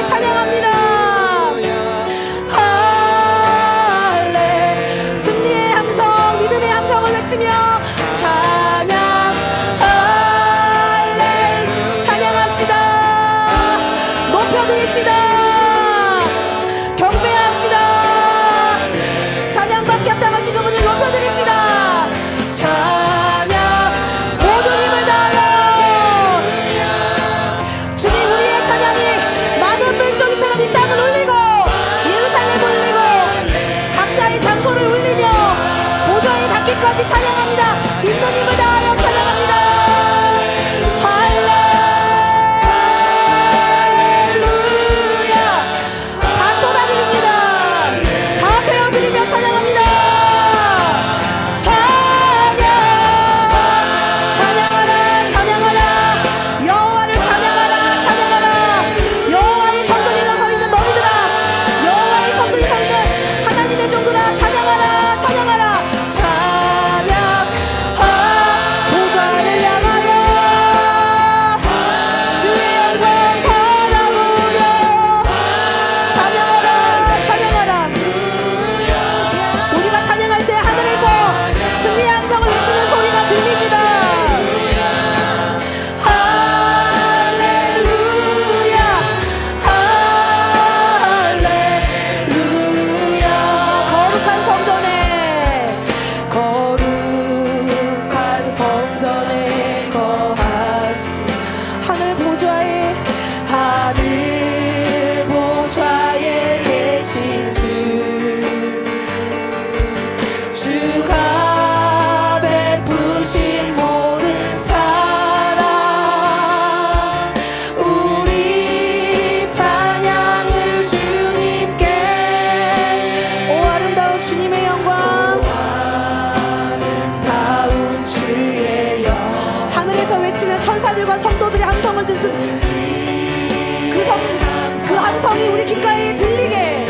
찬양합니다. 할렐 승리의 함성, 믿음의 함성을 외치며 찬양 할렐 찬양합시다. 높여드립시다. 경배합시다. 찬양받게 합당하신 그분을 높여드립시다. 찬양 모든 힘을 다하여 주님, 우리의 찬양이 많은 물소리처럼 이 땅을 울리고 예루살렘을 울리고 각자의 장소를 울리며 보좌에 닿기까지 찬양합니다. 있는 힘을 다하여 찬양합니다. 할렐루야. 다 쏟아드립니다. 다 되어드리며 찬양합니다. 찬양하라 찬양하라 여호와를 찬양하라 찬양하라. 여호와의 성전에 서 있는 너희들아, 여호와의 성전에 서 있는 하나님의 종들아, 찬양하라 찬양하라. 찬양 보좌를 향하여 주의 영광 바라보며 찬양하라 찬양하라. 우리가 찬양할 때 하늘에서 승리의 함성을 외치는 소리가 들립니다. 할렐루야 할렐루야. 거룩한 성전에 거룩한 성전에 거하시 하늘 보좌에 계신 주가 베푸신 모든 사랑, 우리 찬양을 주님께. 오 아름다운 주님의 영광, 아름다운 주의 영. 하늘에서 외치는 천사들과 성도들의 함성을 듣는 그 함성이 우리 귓가에 들리게.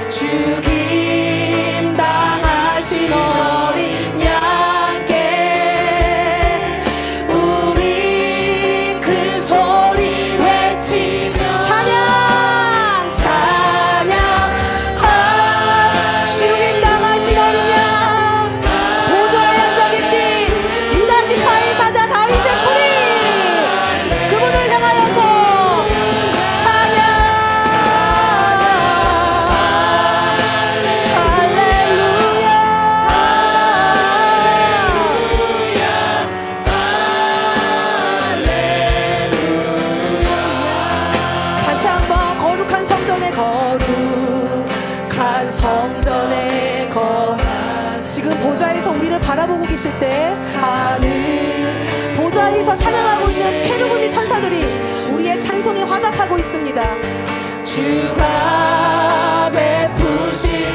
죽임 당하신 어린 양께 우리 큰 소리 외치며 찬양 찬양. 죽임 당하신 어린 양, 보좌에 앉아 계신 유다 지파의 사자 다윗의 뿌리, 그분을 향하여서 찬양 다시 한번 거룩한 성전에 거룩한 성전에 지금 보좌에서 우리를 바라보고 계실 때 하늘 보좌에서 찬양하고 있는 케루비님 천사들이 우리의 찬송에 화답하고 있습니다. 주가 베푸신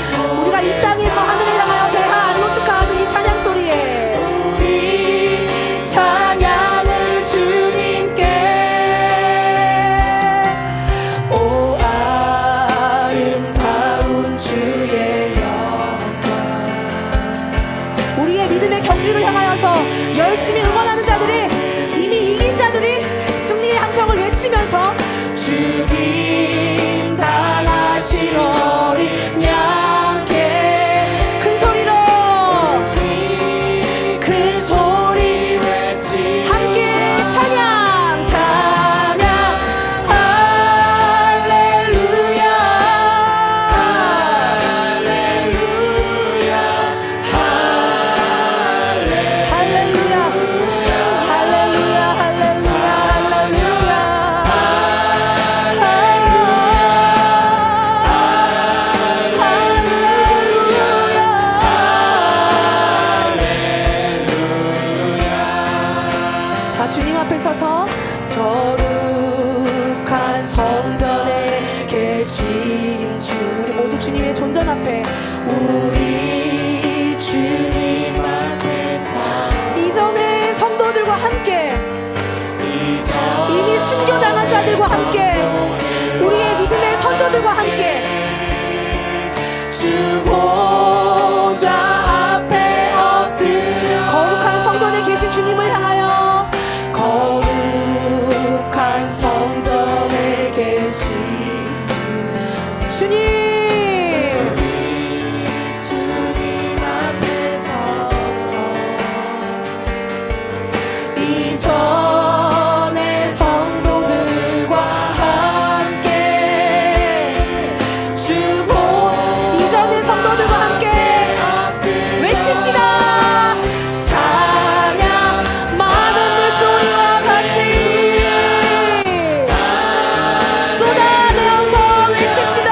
우리가 이 땅에서 하늘을 향하여 대하 로트카하는 이 찬양 소리에 우리 찬양을 주님께. 오 아름다운 주의 영광. 우리의 믿음의 경주를 향하여서 열심히 응원하는 자들이, 이미 이긴 자들이 승리의 함성을 외치면서 죽임 당하신 어린 양께 큰 소리로 큰 소리 외치 함께 찬양 찬양 할렐루야 할렐루야 할렐루야 할렐루야 주님 앞에 서서 거룩한 성전에 계신 주, 우리 모두 주님의 존전 앞에 우리 주님 앞에서 이전에 성도들과 함께 이미 순교당한 자들과 함께 우리의 믿음의 선조들과 함께 주 보좌 앞에 엎드려 거룩한 성전에 계신 주님을 향하여 거룩한 성전에 우리 성도들과 함께 외칩시다. 찬양 많은 물소리와 같이 쏟아내어서 외칩시다.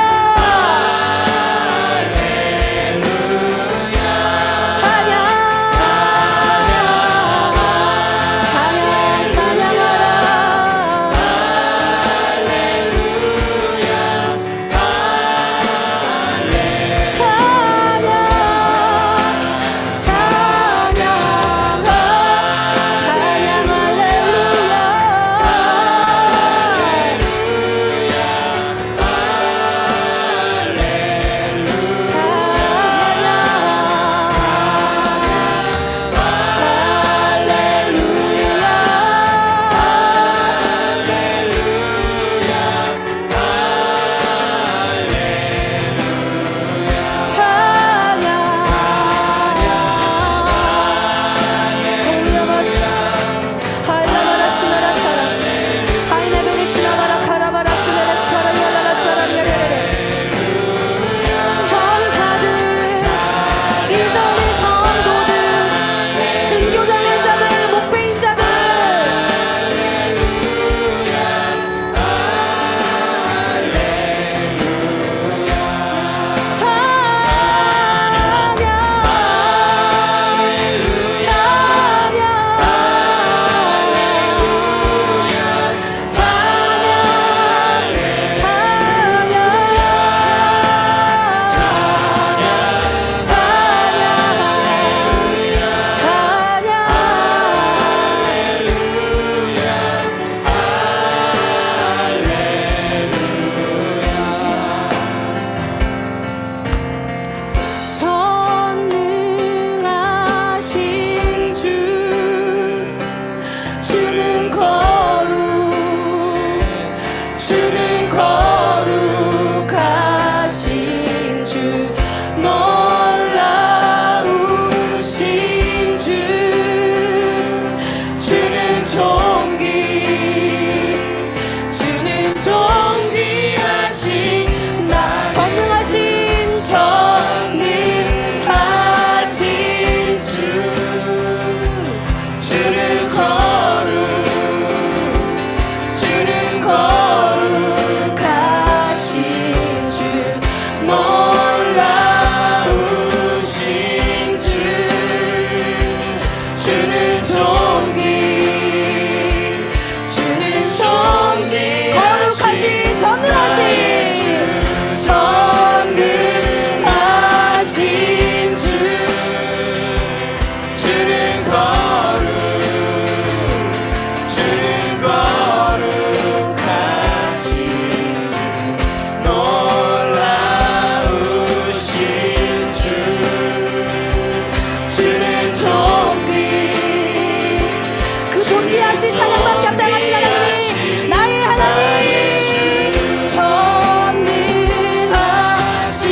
존귀하신 찬양받게 합당하신 하나님이 나의 하나님 전능하신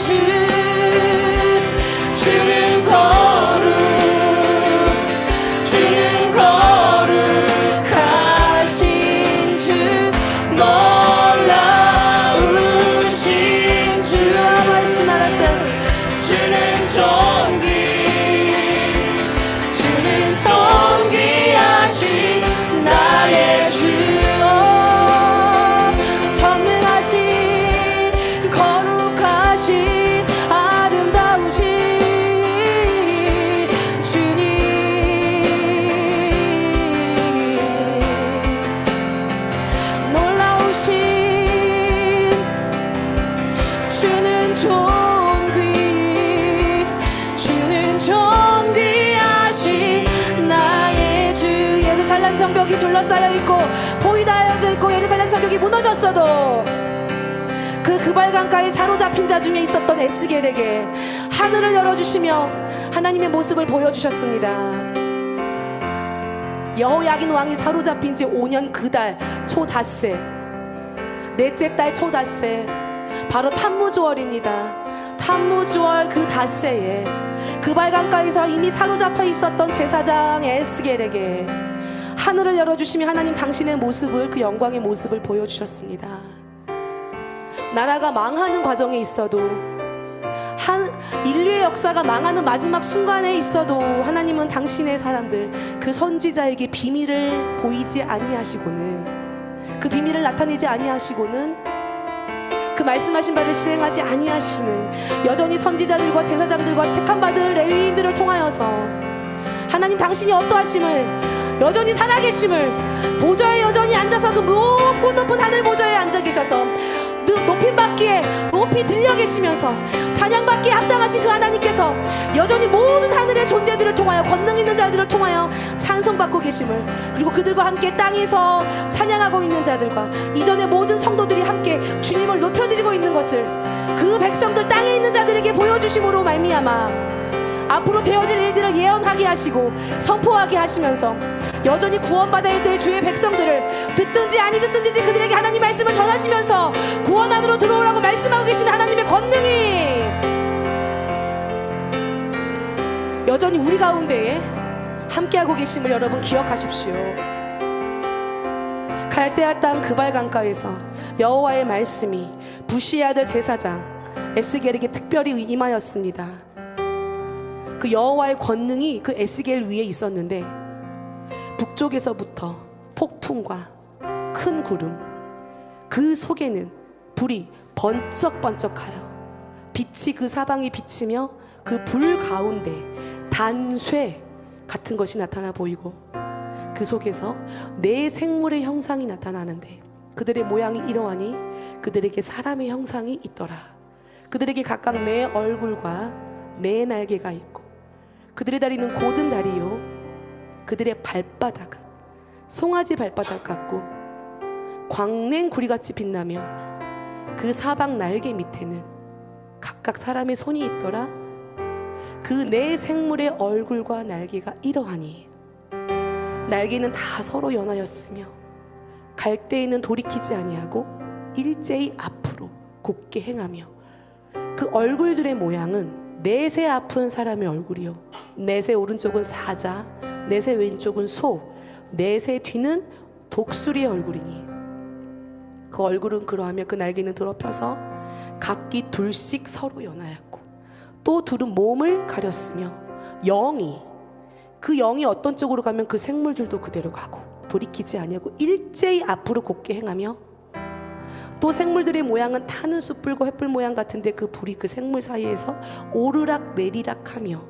주 주는 거룩하신 주 놀라우신 주 말씀하셨어요. 주는 존귀하신 나의 주여 전능하신 거룩하신 아름다우신 주님 놀라우신 주는 존귀하신 나의 주. 예루살렘 성벽이 둘러싸여 있고 보이다 하여져 있고 예루살렘 성벽이 무너졌어도 그 그발강가에 사로잡힌 자 중에 있었던 에스겔에게 하늘을 열어주시며 하나님의 모습을 보여주셨습니다. 여호야긴 왕이 사로잡힌 지 5년 그 달 초닷새 넷째 달 초닷새 바로 탐무주월입니다. 탐무주월 그 닷새에 그발강가에서 이미 사로잡혀 있었던 제사장 에스겔에게 하늘을 열어주시며 하나님 당신의 모습을 그 영광의 모습을 보여주셨습니다. 나라가 망하는 과정에 있어도 역사가 망하는 마지막 순간에 있어도 하나님은 당신의 사람들, 그 선지자에게 비밀을 보이지 아니하시고는, 그 비밀을 나타내지 아니하시고는, 그 말씀하신 바를 실행하지 아니하시는 여전히 선지자들과 제사장들과 택함받은 레위인들을 통하여서 하나님 당신이 어떠하심을, 여전히 살아계심을, 보좌에 여전히 앉아서 그 높고 높은 하늘 보좌에 앉아 계셔서 높임받기에 높이 들려 계시면서 찬양받기에 합당하신 그 하나님께서 여전히 모든 하늘의 존재들을 통하여, 권능 있는 자들을 통하여 찬송받고 계심을, 그리고 그들과 함께 땅에서 찬양하고 있는 자들과 이전의 모든 성도들이 함께 주님을 높여드리고 있는 것을 그 백성들, 땅에 있는 자들에게 보여주심으로 말미암아 앞으로 되어질 일들을 예언하게 하시고 선포하게 하시면서 여전히 구원받아야 될 주의 백성들을 듣든지 아니 듣든지 그들에게 하나님 말씀을 전하시면서 구원 안으로 들어오라고 말씀하고 계신 하나님의 권능이 여전히 우리 가운데에 함께하고 계심을 여러분 기억하십시오. 갈대아 땅 그발 강가에서 여호와의 말씀이 부시의 아들 제사장 에스겔에게 특별히 임하였습니다. 그 여호와의 권능이 그 에스겔 위에 있었는데 북쪽에서부터 폭풍과 큰 구름, 그 속에는 불이 번쩍번쩍하여 빛이 그 사방에 비치며 그 불 가운데 단쇠 같은 것이 나타나 보이고 그 속에서 네 생물의 형상이 나타나는데 그들의 모양이 이러하니 그들에게 사람의 형상이 있더라. 그들에게 각각 네 얼굴과 네 날개가 있고 그들의 다리는 곧은 다리요 그들의 발바닥은 송아지 발바닥 같고 광냉 구리같이 빛나며 그 사방 날개 밑에는 각각 사람의 손이 있더라. 그 네 생물의 얼굴과 날개가 이러하니 날개는 다 서로 연하였으며 갈 때에는 돌이키지 아니하고 일제히 앞으로 곱게 행하며 그 얼굴들의 모양은 넷의 앞은 사람의 얼굴이요 넷의 오른쪽은 사자, 넷의 왼쪽은 소, 넷의 뒤는 독수리의 얼굴이니 그 얼굴은 그러하며 그 날개는 더럽혀서 각기 둘씩 서로 연하였고 또 둘은 몸을 가렸으며 영이 그 영이 어떤 쪽으로 가면 그 생물들도 그대로 가고 돌이키지 아니하고 일제히 앞으로 곱게 행하며 또 생물들의 모양은 타는 숯불과 횃불 모양 같은데 그 불이 그 생물 사이에서 오르락 내리락 하며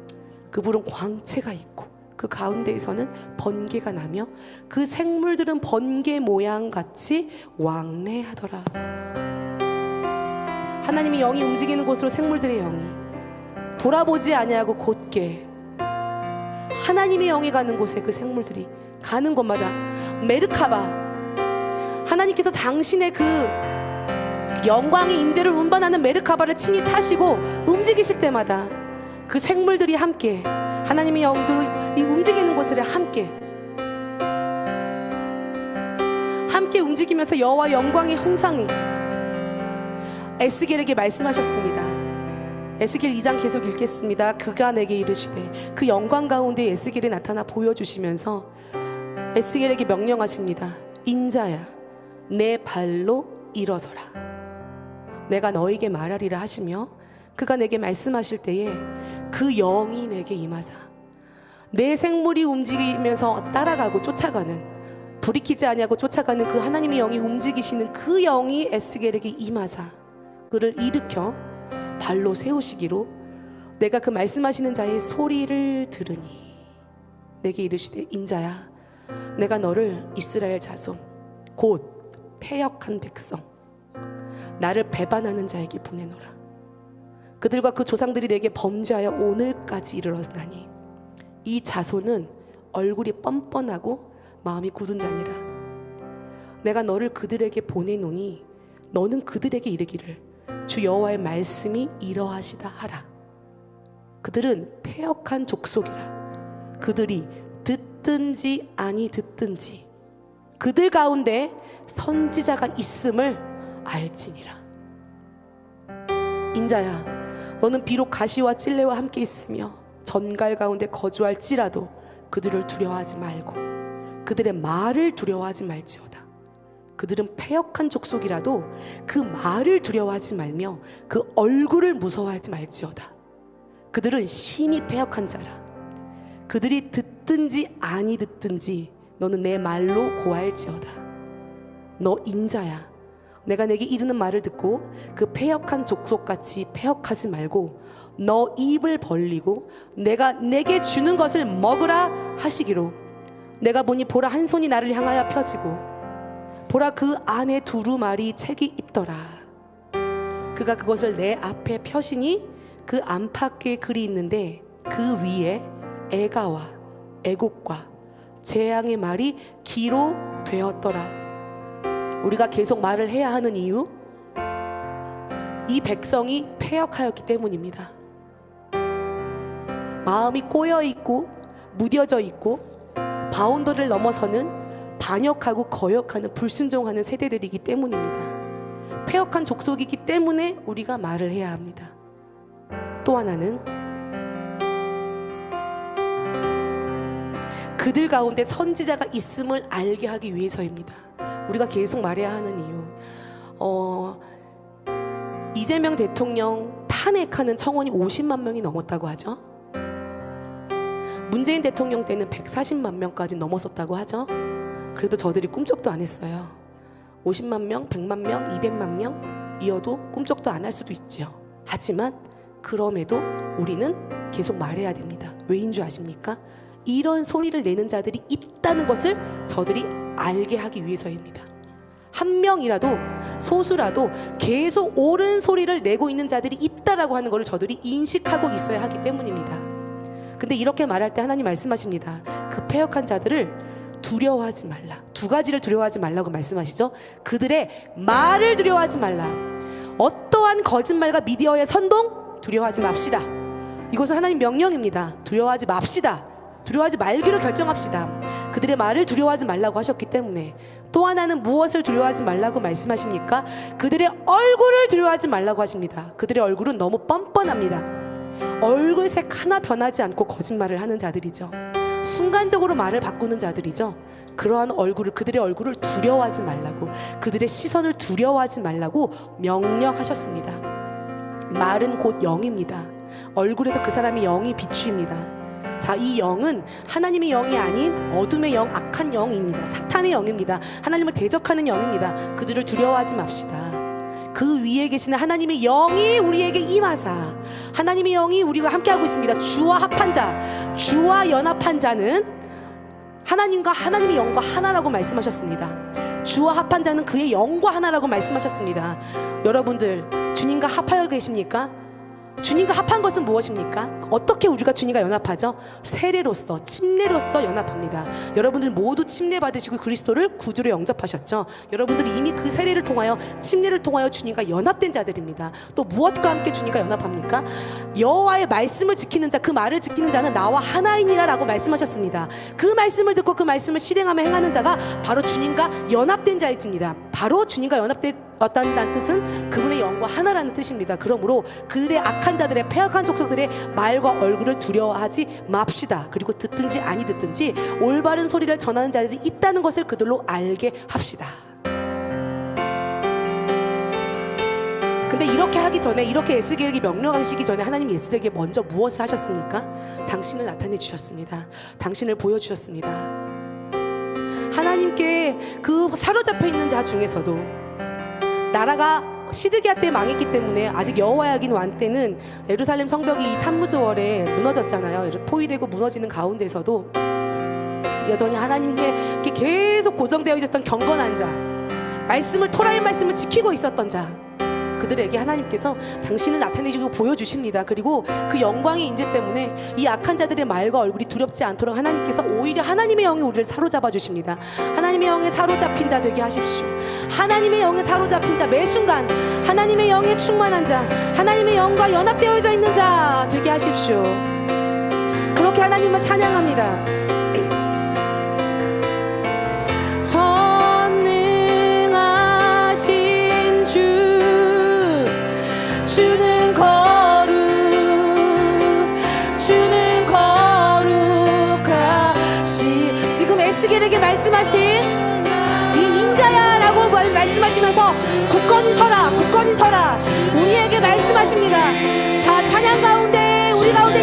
그 불은 광채가 있고 그 가운데에서는 번개가 나며 그 생물들은 번개 모양 같이 왕래하더라. 하나님의 영이 움직이는 곳으로 생물들의 영이 돌아보지 아니하고 곧게 하나님의 영이 가는 곳에 그 생물들이 가는 곳마다 메르카바 하나님께서 당신의 그 영광의 임재를 운반하는 메르카바를 친히 타시고 움직이실 때마다 그 생물들이 함께 하나님의 영들이 움직이는 곳을 함께 움직이면서 여호와 영광의 형상이 에스겔에게 말씀하셨습니다. 에스겔 2장 계속 읽겠습니다. 그가 내게 이르시되 그 영광 가운데 에스겔이 나타나 보여주시면서 에스겔에게 명령하십니다. 인자야 내 발로 일어서라. 내가 너에게 말하리라 하시며 그가 내게 말씀하실 때에 그 영이 내게 임하사 내 생물이 움직이면서 따라가고 쫓아가는 돌이키지 아니하고 쫓아가는 그 하나님의 영이 움직이시는 그 영이 에스겔에게 임하사 그를 일으켜 발로 세우시기로 내가 그 말씀하시는 자의 소리를 들으니 내게 이르시되 인자야 내가 너를 이스라엘 자손 곧 패역한 백성 나를 배반하는 자에게 보내노라. 그들과 그 조상들이 내게 범죄하여 오늘까지 이르렀나니 이 자손은 얼굴이 뻔뻔하고 마음이 굳은 자니라. 내가 너를 그들에게 보내노니 너는 그들에게 이르기를 주 여호와의 말씀이 이러하시다 하라. 그들은 패역한 족속이라. 그들이 듣든지 아니 듣든지 그들 가운데 선지자가 있음을 알지니라. 인자야 너는 비록 가시와 찔레와 함께 있으며 전갈 가운데 거주할지라도 그들을 두려워하지 말고 그들의 말을 두려워하지 말지어다. 그들은 패역한 족속이라도 그 말을 두려워하지 말며 그 얼굴을 무서워하지 말지어다. 그들은 심히 패역한 자라. 그들이 듣든지 아니 듣든지 너는 내 말로 고할지어다. 너 인자야. 내가 내게 이르는 말을 듣고 그 패역한 족속같이 패역하지 말고 너 입을 벌리고 내가 내게 주는 것을 먹으라 하시기로. 내가 보니 보라 한 손이 나를 향하여 펴지고 보라 그 안에 두루마리 책이 있더라. 그가 그것을 내 앞에 펴시니 그 안팎에 글이 있는데 그 위에 애가와 애곡과 재앙의 말이 기로 되었더라. 우리가 계속 말을 해야 하는 이유, 이 백성이 패역하였기 때문입니다. 마음이 꼬여있고 무뎌져 있고 바운더를 넘어서는 반역하고 거역하는 불순종하는 세대들이기 때문입니다. 패역한 족속이기 때문에 우리가 말을 해야 합니다. 또 하나는 그들 가운데 선지자가 있음을 알게 하기 위해서입니다. 우리가 계속 말해야 하는 이유, 이재명 대통령 탄핵하는 청원이 50만 명이 넘었다고 하죠. 문재인 대통령 때는 140만 명까지 넘었었다고 하죠. 그래도 저들이 꿈쩍도 안 했어요. 50만 명, 100만 명, 200만 명이어도 꿈쩍도 안 할 수도 있죠. 하지만 그럼에도 우리는 계속 말해야 됩니다. 왜인 줄 아십니까? 이런 소리를 내는 자들이 있다는 것을 저들이 알게 하기 위해서입니다. 한 명이라도, 소수라도 계속 옳은 소리를 내고 있는 자들이 있다라고 하는 것을 저들이 인식하고 있어야 하기 때문입니다. 근데 이렇게 말할 때 하나님 말씀하십니다. 그 패역한 자들을 두려워하지 말라. 두 가지를 두려워하지 말라고 말씀하시죠. 그들의 말을 두려워하지 말라. 어떠한 거짓말과 미디어의 선동 두려워하지 맙시다. 이것은 하나님 명령입니다. 두려워하지 맙시다. 두려워하지 말기로 결정합시다. 그들의 말을 두려워하지 말라고 하셨기 때문에. 또 하나는 무엇을 두려워하지 말라고 말씀하십니까? 그들의 얼굴을 두려워하지 말라고 하십니다. 그들의 얼굴은 너무 뻔뻔합니다. 얼굴색 하나 변하지 않고 거짓말을 하는 자들이죠. 순간적으로 말을 바꾸는 자들이죠. 그러한 얼굴을, 그들의 얼굴을 두려워하지 말라고, 그들의 시선을 두려워하지 말라고 명령하셨습니다. 말은 곧 영입니다. 얼굴에도 그 사람이 영이 비추입니다. 자, 이 영은 하나님의 영이 아닌 어둠의 영, 악한 영입니다. 사탄의 영입니다. 하나님을 대적하는 영입니다. 그들을 두려워하지 맙시다. 그 위에 계시는 하나님의 영이 우리에게 임하사, 하나님의 영이 우리가 함께하고 있습니다. 주와 합한 자, 주와 연합한 자는 하나님과 하나님의 영과 하나라고 말씀하셨습니다. 주와 합한 자는 그의 영과 하나라고 말씀하셨습니다. 여러분들 주님과 합하여 계십니까? 주님과 합한 것은 무엇입니까? 어떻게 우리가 주님과 연합하죠? 세례로서, 침례로서 연합합니다. 여러분들 모두 침례 받으시고 그리스도를 구주로 영접하셨죠. 여러분들이 이미 그 세례를 통하여, 침례를 통하여 주님과 연합된 자들입니다. 또 무엇과 함께 주님과 연합합니까? 여호와의 말씀을 지키는 자, 그 말을 지키는 자는 나와 하나이니라 라고 말씀하셨습니다. 그 말씀을 듣고 그 말씀을 실행하며 행하는 자가 바로 주님과 연합된 자입니다. 바로 주님과 연합되었다는 뜻은 그분의 영과 하나라는 뜻입니다. 그러므로 그들의 악한 자들의, 패역한 족속들의 말과 얼굴을 두려워하지 맙시다. 그리고 듣든지 아니 듣든지 올바른 소리를 전하는 자들이 있다는 것을 그들로 알게 합시다. 근데 이렇게 하기 전에, 이렇게 에스겔에게 명령하시기 전에 하나님 에스겔에게 먼저 무엇을 하셨습니까? 당신을 나타내 주셨습니다. 당신을 보여주셨습니다. 하나님께 그 사로잡혀 있는 자 중에서도 나라가 시드기야 때 망했기 때문에 아직 여호와야긴 왕 때는 예루살렘 성벽이 이 탄무즈월에 무너졌잖아요. 포위되고 무너지는 가운데서도 여전히 하나님께 계속 고정되어 있었던 경건한 자, 말씀을, 토라의 말씀을 지키고 있었던 자, 그들에게 하나님께서 당신을 나타내시고 보여주십니다. 그리고 그 영광의 인재 때문에 이 악한 자들의 말과 얼굴이 두렵지 않도록 하나님께서 오히려 하나님의 영이 우리를 사로잡아 주십니다. 하나님의 영에 사로잡힌 자 되게 하십시오. 하나님의 영에 사로잡힌 자, 매 순간 하나님의 영에 충만한 자, 하나님의 영과 연합되어져 있는 자 되게 하십시오. 그렇게 하나님을 찬양합니다. 전능하신 주, 주는 거룩하시. 지금 에스겔에게 말씀하신 이 인자야 라고 말씀하시면서 굳건히 서라, 굳건히 서라, 우리에게 말씀하십니다. 자, 찬양 가운데, 우리 가운데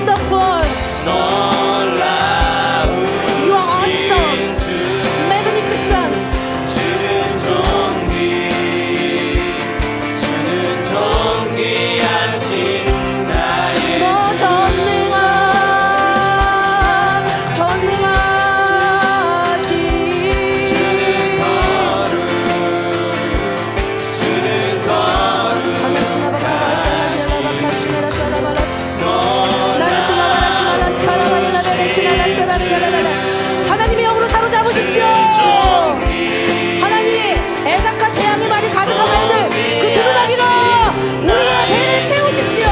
wonderful. 놀라우신 You are awesome. 주 Magnificent. 주는 존귀하신 나의 너 전능하신 주는 거룩 하나님의 영으로 사로잡으십시오. 하나님, 애각과 재앙의 말이 가득한 말들 그 두루마기로 우리의 배를 채우십시오.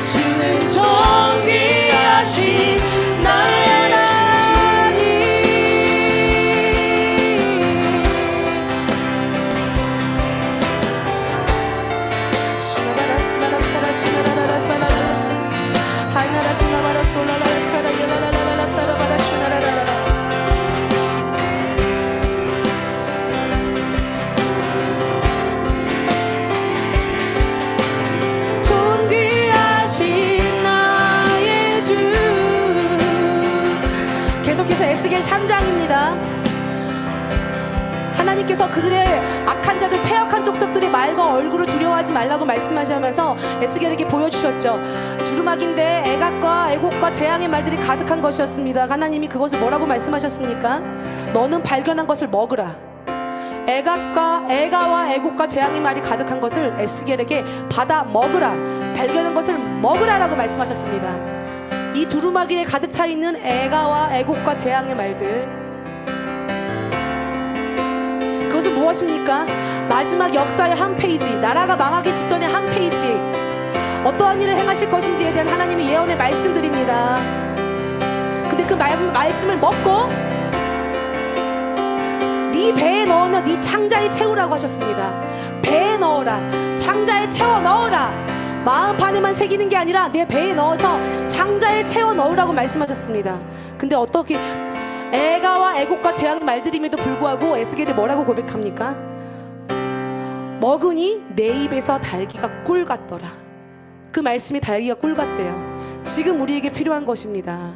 주는 존귀하신 나의 하나님. 존귀하신 나의 주. 계속해서 에스겔 3장입니다. 하나님께서 그들의 악한 자들, 패역한 족속들의 말과 얼굴을 두려워하지 말라고 말씀하시면서 에스겔에게 보여주셨죠. 두루마기인데 애각과 애곡과 재앙의 말들이 가득한 것이었습니다. 하나님이 그것을 뭐라고 말씀하셨습니까? 너는 발견한 것을 먹으라. 애가와 애곡과 재앙의 말이 가득한 것을 에스겔에게 받아 먹으라. 발견한 것을 먹으라라고 말씀하셨습니다. 이 두루마기에 가득 차 있는 애가와 애곡과 재앙의 말들, 그것은 무엇입니까? 마지막 역사의 한 페이지, 나라가 망하기 직전의 한 페이지, 어떠한 일을 행하실 것인지에 대한 하나님의 예언의 말씀들입니다. 근데 그 말씀을 먹고 네 배에 넣으면 네 창자에 채우라고 하셨습니다. 배에 넣어라. 창자에 채워 넣어라. 마음판에만 새기는 게 아니라 내 배에 넣어서 창자에 채워 넣으라고 말씀하셨습니다. 근데 어떻게 애가와 애곡과 재앙 말들임에도 불구하고 에스겔이 뭐라고 고백합니까? 먹으니 내 입에서 달기가 꿀 같더라. 그 말씀이 달기가 꿀 같대요. 지금 우리에게 필요한 것입니다.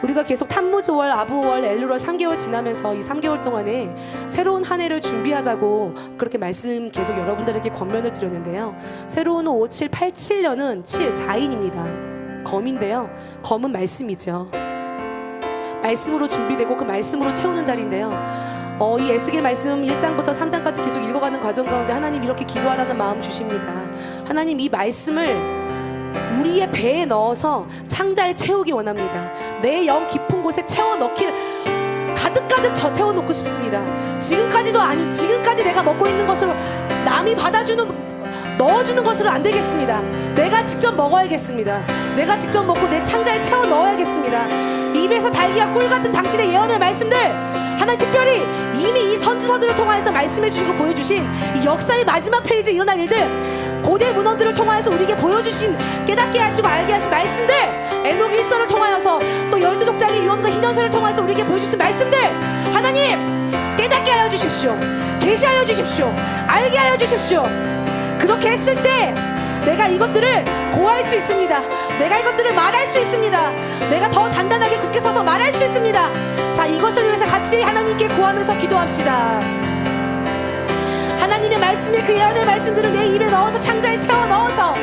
우리가 계속 탐무즈월, 아부월, 엘루월 3개월 지나면서 이 3개월 동안에 새로운 한 해를 준비하자고 그렇게 말씀 계속 여러분들에게 권면을 드렸는데요. 새로운 5787년은 7자인입니다. 검인데요. 검은 말씀이죠. 말씀으로 준비되고 그 말씀으로 채우는 달인데요. 이 에스겔 말씀 1장부터 3장까지 계속 읽어가는 과정 가운데 하나님 이렇게 기도하라는 마음 주십니다. 하나님 이 말씀을 우리의 배에 넣어서 창자에 채우기 원합니다. 내 영 깊은 곳에 채워 넣기를 가득가득 채워 놓고 싶습니다. 지금까지 내가 먹고 있는 것으로 남이 넣어주는 것으로 안 되겠습니다. 내가 직접 먹어야겠습니다. 내가 직접 먹고 내 창자에 채워 넣어야겠습니다. 입에서 달기가 꿀 같은 당신의 예언의 말씀들, 하나님 특별히 이미 이 선지서들을 통하여서 말씀해 주시고 보여주신 이 역사의 마지막 페이지에 일어날 일들, 고대 문헌들을 통하여서 우리에게 보여주신, 깨닫게 하시고 알게 하신 말씀들, 에녹 일서를 통하여서 또 12족장의 유언과 희년서를 통하여서 우리에게 보여주신 말씀들, 하나님 깨닫게 하여 주십시오. 계시하여 주십시오. 알게 하여 주십시오. 그렇게 했을 때 내가 이것들을 고할 수 있습니다. 내가 이것들을 말할 수 있습니다. 내가 더 단단하게 굳게 서서 말할 수 있습니다. 자, 이것을 위해서 같이 하나님께 구하면서 기도합시다. 하나님의 말씀에 그 예언의 말씀들을 내 입에 넣어서 창자에 채워 넣어서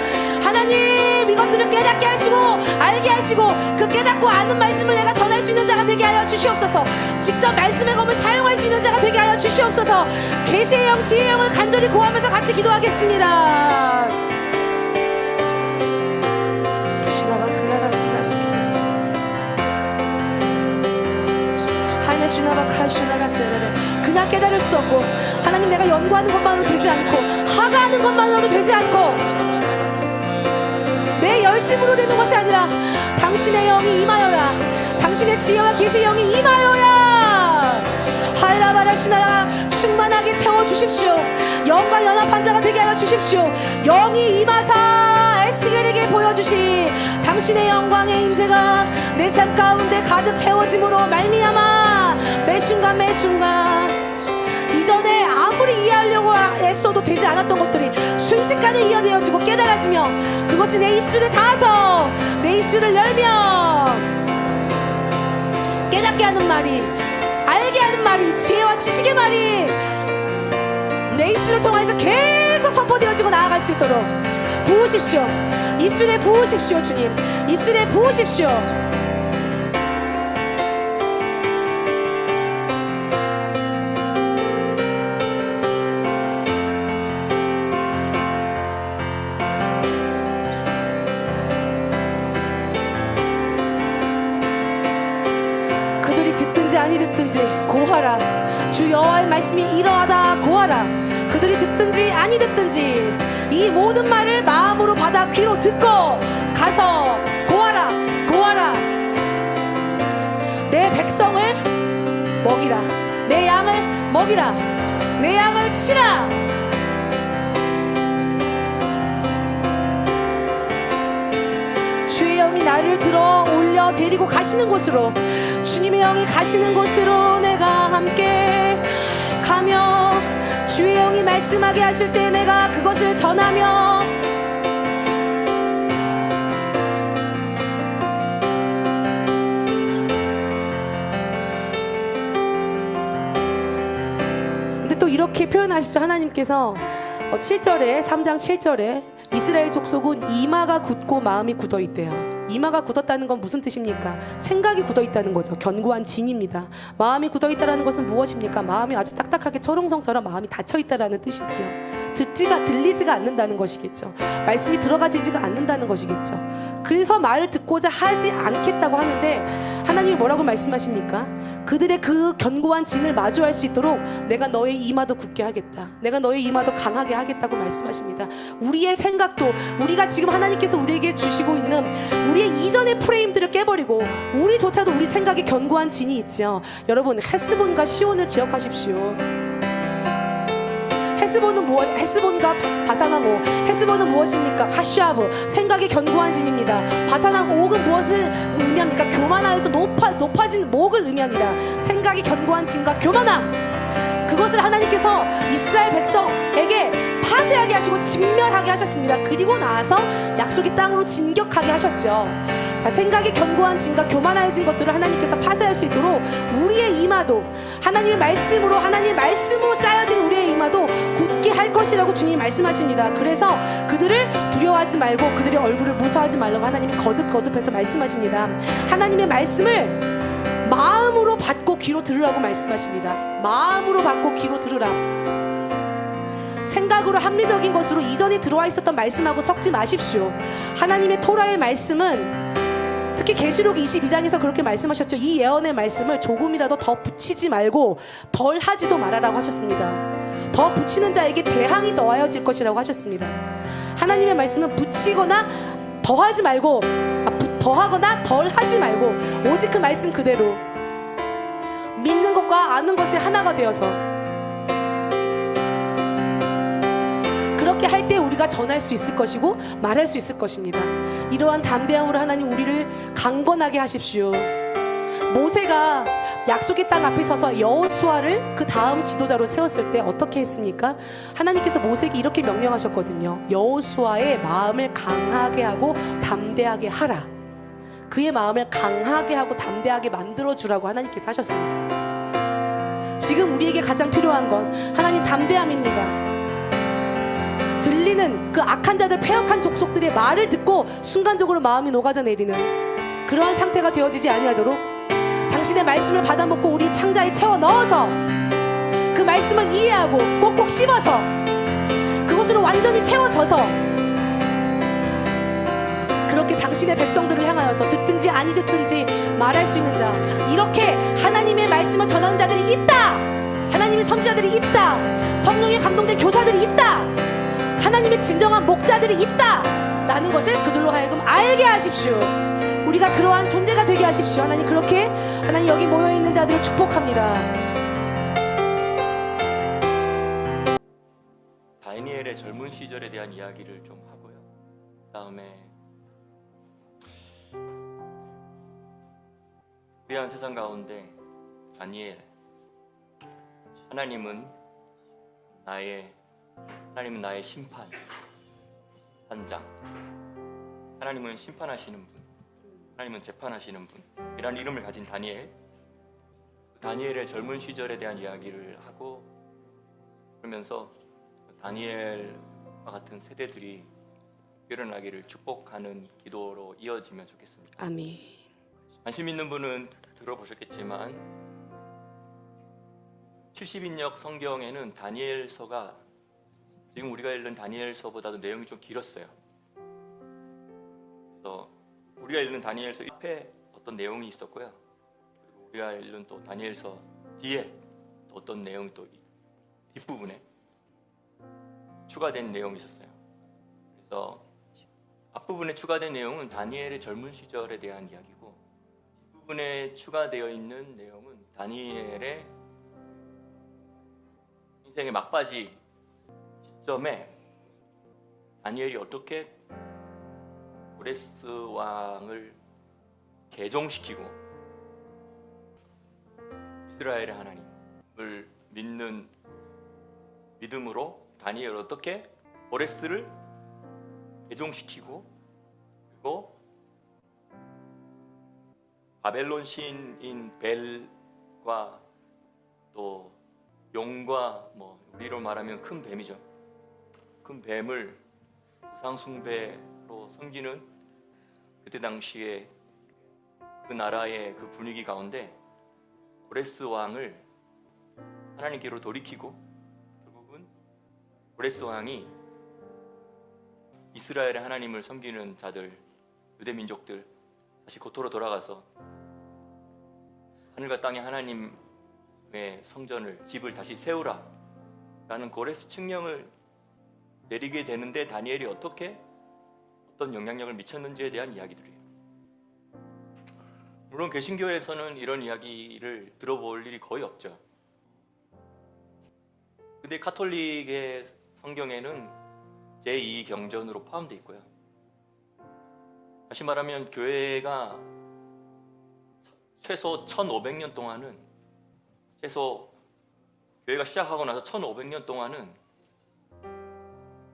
하나님 이것들을 깨닫게 하시고 알게 하시고 그 깨닫고 아는 말씀을 내가 전할 수 있는 자가 되게 하여 주시옵소서. 직접 말씀의 검을 사용할 수 있는 자가 되게 하여 주시옵소서. 계시의 영, 지혜의 영을 간절히 구하면서 같이 기도하겠습니다. 그냥 깨달을 수 없고, 하나님 내가 연구하는 것만으로 되지 않고, 하가하는 것만으로 되지 않고, 내 열심으로 되는 것이 아니라 당신의 영이 임하여야, 당신의 지혜와 계시의 영이 임하여야 하이라바라 슈나라 충만하게 채워주십시오. 영과 연합한 자가 되게 하여 주십시오. 영이 임하사 에스겔에게 보여주시 당신의 영광의 임재가 내 삶 가운데 가득 채워짐으로 말미암아 매 순간 매 순간 이전에 아무리 이해하려고 애써도 되지 않았던 것들이 순식간에 이어내어지고 깨달아지며 그것이 내 입술에 닿아서 내 입술을 열며 깨닫게 하는 말이, 알게 하는 말이, 지혜와 지식의 말이 내 입술을 통해서 계속 선포되어지고 나아갈 수 있도록 부으십시오. 입술에 부으십시오. 주님, 입술에 부으십시오. 그들이 듣든지 아니 듣든지 고하라. 주 여호와의 말씀이 이러하다 고하라. 그들이 듣든지 아니 듣든지 이 모든 말을 마음으로 받아 귀로 듣고 가서 고하라 고하라. 내 백성을 먹이라. 내 양을 먹이라. 내 양을 치라. 주의 영이 나를 들어 올려 데리고 가시는 곳으로, 주님의 영이 가시는 곳으로 내가 함께 가며 주의 영이 말씀하게 하실 때 내가 그것을 전하며 근데 또 이렇게 표현하시죠. 하나님께서 7절에 3장 7절에 이스라엘 족속은 이마가 굳고 마음이 굳어 있대요. 이마가 굳었다는 건 무슨 뜻입니까? 생각이 굳어 있다는 거죠. 견고한 진입니다. 마음이 굳어 있다는 것은 무엇입니까? 마음이 아주 딱딱하게 철옹성처럼 마음이 닫혀 있다는 뜻이지요. 들리지가 않는다는 것이겠죠. 말씀이 들어가지지가 않는다는 것이겠죠. 그래서 말을 듣고자 하지 않겠다고 하는데 하나님이 뭐라고 말씀하십니까? 그들의 그 견고한 진을 마주할 수 있도록 내가 너의 이마도 굳게 하겠다. 내가 너의 이마도 강하게 하겠다고 말씀하십니다. 우리의 생각도, 우리가 지금 하나님께서 우리에게 주시고 있는 우리의 이전의 프레임들을 깨버리고 우리조차도 우리 생각에 견고한 진이 있죠. 여러분, 헤스본과 시온을 기억하십시오. 헤스본과 바산왕 옥. 헤스본은 무엇입니까? 하슈아브, 생각의 견고한 진입니다. 바산왕 옥은 무엇을 의미합니까? 교만하여서 높아진 목을 의미합니다. 생각의 견고한 진과 교만함, 그것을 하나님께서 이스라엘 백성에게 파쇄하게 하시고 진멸하게 하셨습니다. 그리고 나서 약속의 땅으로 진격하게 하셨죠. 자, 생각의 견고한 진과 교만해진 것들을 하나님께서 파쇄할 수 있도록 우리의 이마도 하나님의 말씀으로 짜여진 우리의 이마도 굳게 할 것이라고 주님이 말씀하십니다. 그래서 그들을 두려워하지 말고 그들의 얼굴을 무서워하지 말라고 하나님이 거듭거듭해서 말씀하십니다. 하나님의 말씀을 마음으로 받고 귀로 들으라고 말씀하십니다. 마음으로 받고 귀로 들으라. 생각으로 합리적인 것으로 이전에 들어와 있었던 말씀하고 섞지 마십시오. 하나님의 토라의 말씀은 특히 계시록 22장에서 그렇게 말씀하셨죠. 이 예언의 말씀을 조금이라도 더 붙이지 말고 덜 하지도 말아라고 하셨습니다. 더 붙이는 자에게 재앙이 더하여질 것이라고 하셨습니다. 하나님의 말씀은 붙이거나 더하지 말고 더하거나 덜 하지 말고 오직 그 말씀 그대로 믿는 것과 아는 것이 하나가 되어서 그렇게 할 때 우리가 전할 수 있을 것이고 말할 수 있을 것입니다. 이러한 담대함으로 하나님 우리를 강건하게 하십시오. 모세가 약속의 땅 앞에 서서 여호수아를 그 다음 지도자로 세웠을 때 어떻게 했습니까? 하나님께서 모세에게 이렇게 명령하셨거든요. 여호수아의 마음을 강하게 하고 담대하게 하라. 그의 마음을 강하게 하고 담대하게 만들어주라고 하나님께서 하셨습니다. 지금 우리에게 가장 필요한 건 하나님 담대함입니다. 들리는 그 악한 자들, 패역한 족속들의 말을 듣고 순간적으로 마음이 녹아져 내리는 그러한 상태가 되어지지 아니하도록 당신의 말씀을 받아먹고 우리 창자에 채워 넣어서 그 말씀을 이해하고 꼭꼭 씹어서 그것으로 완전히 채워져서 그렇게 당신의 백성들을 향하여서 듣든지 아니 듣든지 말할 수 있는 자, 이렇게 하나님의 말씀을 전하는 자들이 있다. 하나님의 선지자들이 있다. 성령에 감동된 교사들이 있다. 하나님의 진정한 목자들이 있다 라는 것을 그들로 하여금 알게 하십시오. 우리가 그러한 존재가 되게 하십시오. 하나님, 그렇게 하나님 여기 모여있는 자들을 축복합니다. 다니엘의 젊은 시절에 대한 이야기를 좀 하고요. 그다음에 위대한 세상 가운데 다니엘, 하나님은 나의 심판장, 하나님은 심판하시는 분, 하나님은 재판하시는 분이라는 이름을 가진 다니엘. 다니엘의 젊은 시절에 대한 이야기를 하고, 그러면서 다니엘과 같은 세대들이 일어나기를 축복하는 기도로 이어지면 좋겠습니다. 아멘. 관심 있는 분은 들어보셨겠지만 70인역 성경에는 다니엘서가 지금 우리가 읽는 다니엘서보다도 내용이 좀 길었어요. 그래서 우리가 읽는 다니엘서 1회 어떤 내용이 있었고요. 그리고 우리가 읽는 또 다니엘서 뒤에 또 어떤 내용이 또 뒷부분에 추가된 내용이 있었어요. 그래서 앞부분에 추가된 내용은 다니엘의 젊은 시절에 대한 이야기고, 뒷부분에 추가되어 있는 내용은 다니엘의 인생의 막바지 시점에 다니엘이 어떻게 고레스 왕을 개종시키고 이스라엘의 하나님을 믿는 믿음으로 다니엘 어떻게 고레스를 개종시키고, 그리고 바벨론 신인 벨과 또 용과 우리로 말하면 큰 뱀이죠. 큰 뱀을 우상숭배로 섬기는 그때 당시에 그 나라의 그 분위기 가운데 고레스 왕을 하나님께로 돌이키고, 결국은 고레스 왕이 이스라엘의 하나님을 섬기는 자들, 유대 민족들 다시 고토로 돌아가서 하늘과 땅의 하나님의 성전을, 집을 다시 세우라 라는 고레스 칙령을 내리게 되는데 다니엘이 어떤 영향력을 미쳤는지에 대한 이야기들이에요. 물론 개신교에서는 이런 이야기를 들어볼 일이 거의 없죠. 근데 카톨릭의 성경에는 제2경전으로 포함되어 있고요. 다시 말하면 교회가 최소 1500년 동안은, 교회가 시작하고 나서 1500년 동안은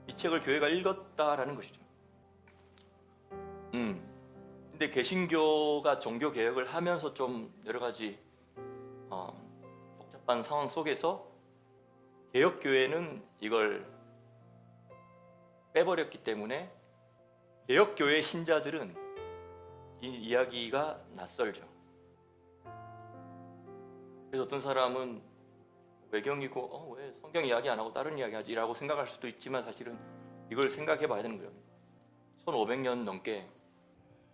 이 책을 교회가 읽었다라는 것이죠. 근데 개신교가 종교 개혁을 하면서 좀 여러 가지 복잡한 상황 속에서 개혁교회는 이걸 빼버렸기 때문에 개혁교회 신자들은 이 이야기가 낯설죠. 그래서 어떤 사람은 외경이고 왜 성경 이야기 안 하고 다른 이야기 하지? 라고 생각할 수도 있지만, 사실은 이걸 생각해 봐야 되는 거예요. 1500년 넘게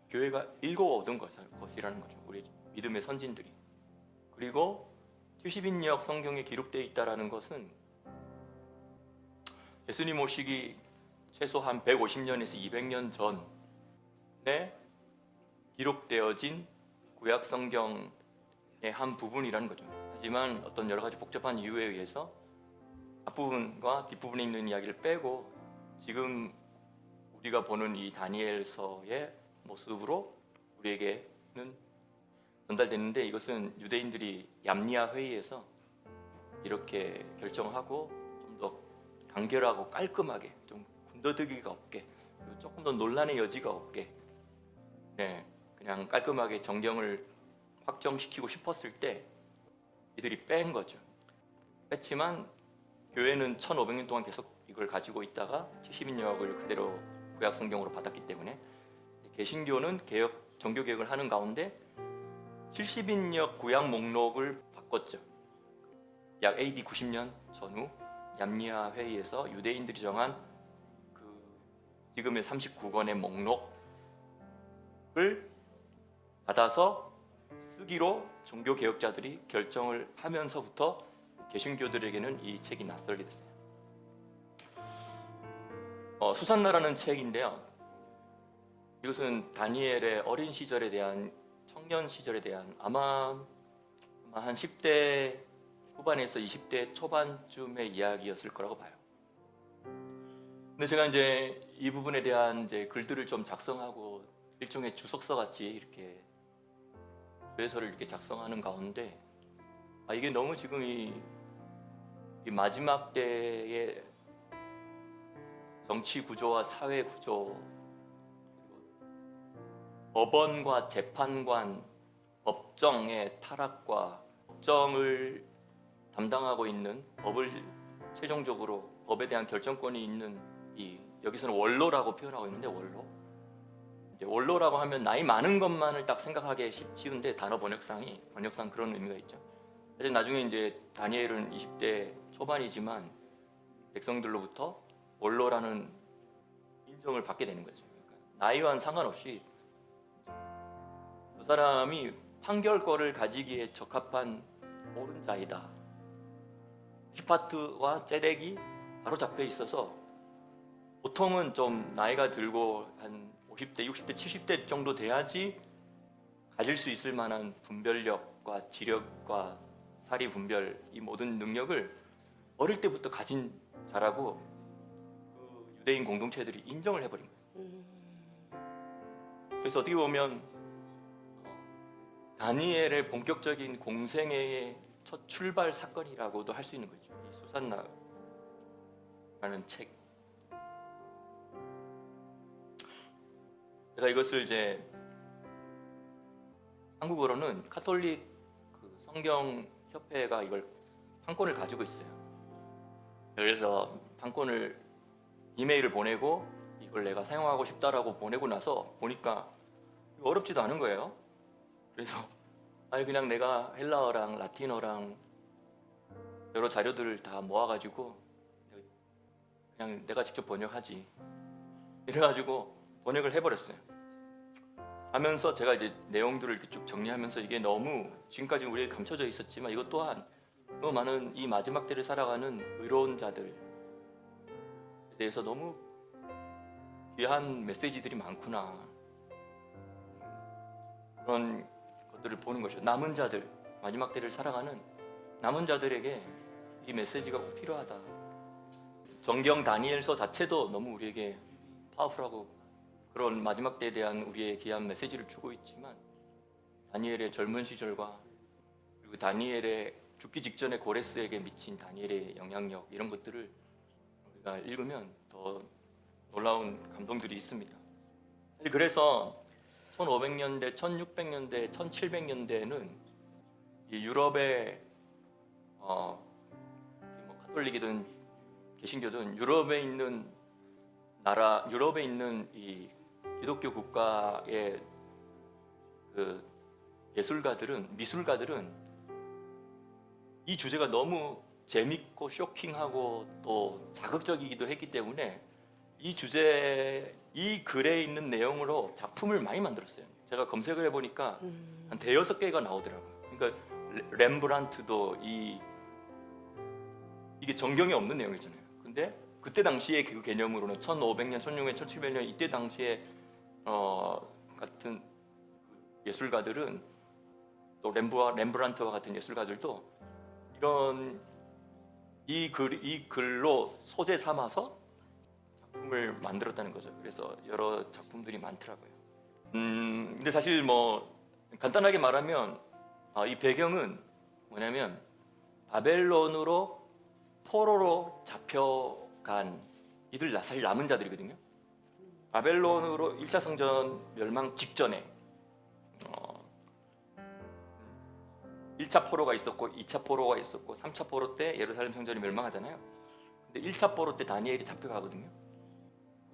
교회가 읽어오던 것이라는 거죠. 우리 믿음의 선진들이. 그리고 70인역 성경에 기록되어 있다는 것은 예수님 오시기 최소 한 150년에서 200년 전에 기록되어진 구약 성경의 한 부분이라는 거죠. 하지만 어떤 여러 가지 복잡한 이유에 의해서 앞부분과 뒷부분에 있는 이야기를 빼고 지금 우리가 보는 이 다니엘서의 모습으로 우리에게는 전달됐는데, 이것은 유대인들이 얌니아 회의에서 이렇게 결정하고 좀 더 간결하고 깔끔하게, 좀 군더더기가 없게, 그리고 조금 더 논란의 여지가 없게, 그냥 깔끔하게 정경을 확정시키고 싶었을 때 이들이 뺀 거죠. 뺐지만 교회는 1500년 동안 계속 이걸 가지고 있다가 70인역을 그대로 구약 성경으로 받았기 때문에, 개신교는 종교 개혁을 하는 가운데 70인역 구약 목록을 바꿨죠. 약 AD 90년 전후 얌니아 회의에서 유대인들이 정한 그 지금의 39권의 목록을 받아서 쓰기로 종교 개혁자들이 결정을 하면서부터 개신교들에게는 이 책이 낯설게 됐어요. 수산나라는 책인데요. 이것은 다니엘의 어린 시절에 대한, 청년 시절에 대한, 아마 한 10대 후반에서 20대 초반쯤의 이야기였을 거라고 봐요. 근데 제가 이제 이 부분에 대한 이제 글들을 좀 작성하고 일종의 주석서 같이 이렇게 조회서를 이렇게 작성하는 가운데 이게 너무 지금 이 마지막 때의 정치 구조와 사회 구조, 법원과 재판관, 법정의 타락과 법정을 담당하고 있는 법을 최종적으로 법에 대한 결정권이 있는 여기서는 원로라고 표현하고 있는데 원로라고 하면 나이 많은 것만을 딱 생각하기 쉬운데 단어 번역상 그런 의미가 있죠. 사실 나중에 이제 다니엘은 20대 초반이지만 백성들로부터 원로라는 인정을 받게 되는 거죠. 그러니까 나이와는 상관없이 그 사람이 판결권을 가지기에 적합한 옳은 자이다. 시파트와 제덱이 바로 잡혀 있어서 보통은 좀 나이가 들고 한 50대, 60대, 70대 정도 돼야지 가질 수 있을 만한 분별력과 지력과 사리 분별 이 모든 능력을 어릴 때부터 가진 자라고 그 유대인 공동체들이 인정을 해버린 거예요. 그래서 어떻게 보면 다니엘의 본격적인 공생애의 첫 출발 사건이라고도 할 수 있는 거죠. 이 수산나라는 책. 제가 이것을 이제 한국어로는 카톨릭 성경 협회가 이걸 판권을 가지고 있어요. 그래서 판권을 이메일을 보내고 이걸 내가 사용하고 싶다라고 보내고 나서 보니까 어렵지도 않은 거예요. 그래서 그냥 내가 헬라어랑 라틴어랑 여러 자료들을 다 모아가지고 그냥 내가 직접 번역하지. 이래가지고 번역을 해버렸어요. 하면서 제가 이제 내용들을 이렇게 쭉 정리하면서 이게 너무 지금까지 우리에게 감춰져 있었지만 이것 또한 너무 많은 이 마지막 때를 살아가는 의로운 자들에 대해서 너무 귀한 메시지들이 많구나. 그런 것들을 보는 것이죠. 남은 자들, 마지막 때를 살아가는 남은 자들에게 이 메시지가 꼭 필요하다. 정경 다니엘서 자체도 너무 우리에게 파워풀하고 그런 마지막 때에 대한 우리의 귀한 메시지를 주고 있지만 다니엘의 젊은 시절과 그리고 다니엘의 죽기 직전에 고레스에게 미친 다니엘의 영향력 이런 것들을 우리가 읽으면 더 놀라운 감동들이 있습니다. 그래서 1500년대, 1600년대, 1700년대에는 이 유럽의 카톨릭이든 개신교든 유럽에 있는 이 기독교 국가의 그 미술가들은 이 주제가 너무 재밌고 쇼킹하고 또 자극적이기도 했기 때문에 이 글에 있는 내용으로 작품을 많이 만들었어요. 제가 검색을 해보니까 한 대여섯 개가 나오더라고요. 그러니까 렘브란트도 이게 정경에 없는 내용이잖아요. 근데 그때 당시에 그 개념으로는 1500년, 1600년, 1700년 이때 당시에 같은 예술가들은 또 렘브란트와 같은 예술가들도 이 글로 소재 삼아서 작품을 만들었다는 거죠. 그래서 여러 작품들이 많더라고요. 근데 사실 간단하게 말하면 이 배경은 뭐냐면 바벨론으로 포로로 잡혀간 이들 사실 남은 자들이거든요. 바벨론으로 1차 성전 멸망 직전에 1차 포로가 있었고 2차 포로가 있었고 3차 포로 때 예루살렘 성전이 멸망하잖아요. 근데 1차 포로 때 다니엘이 잡혀가거든요.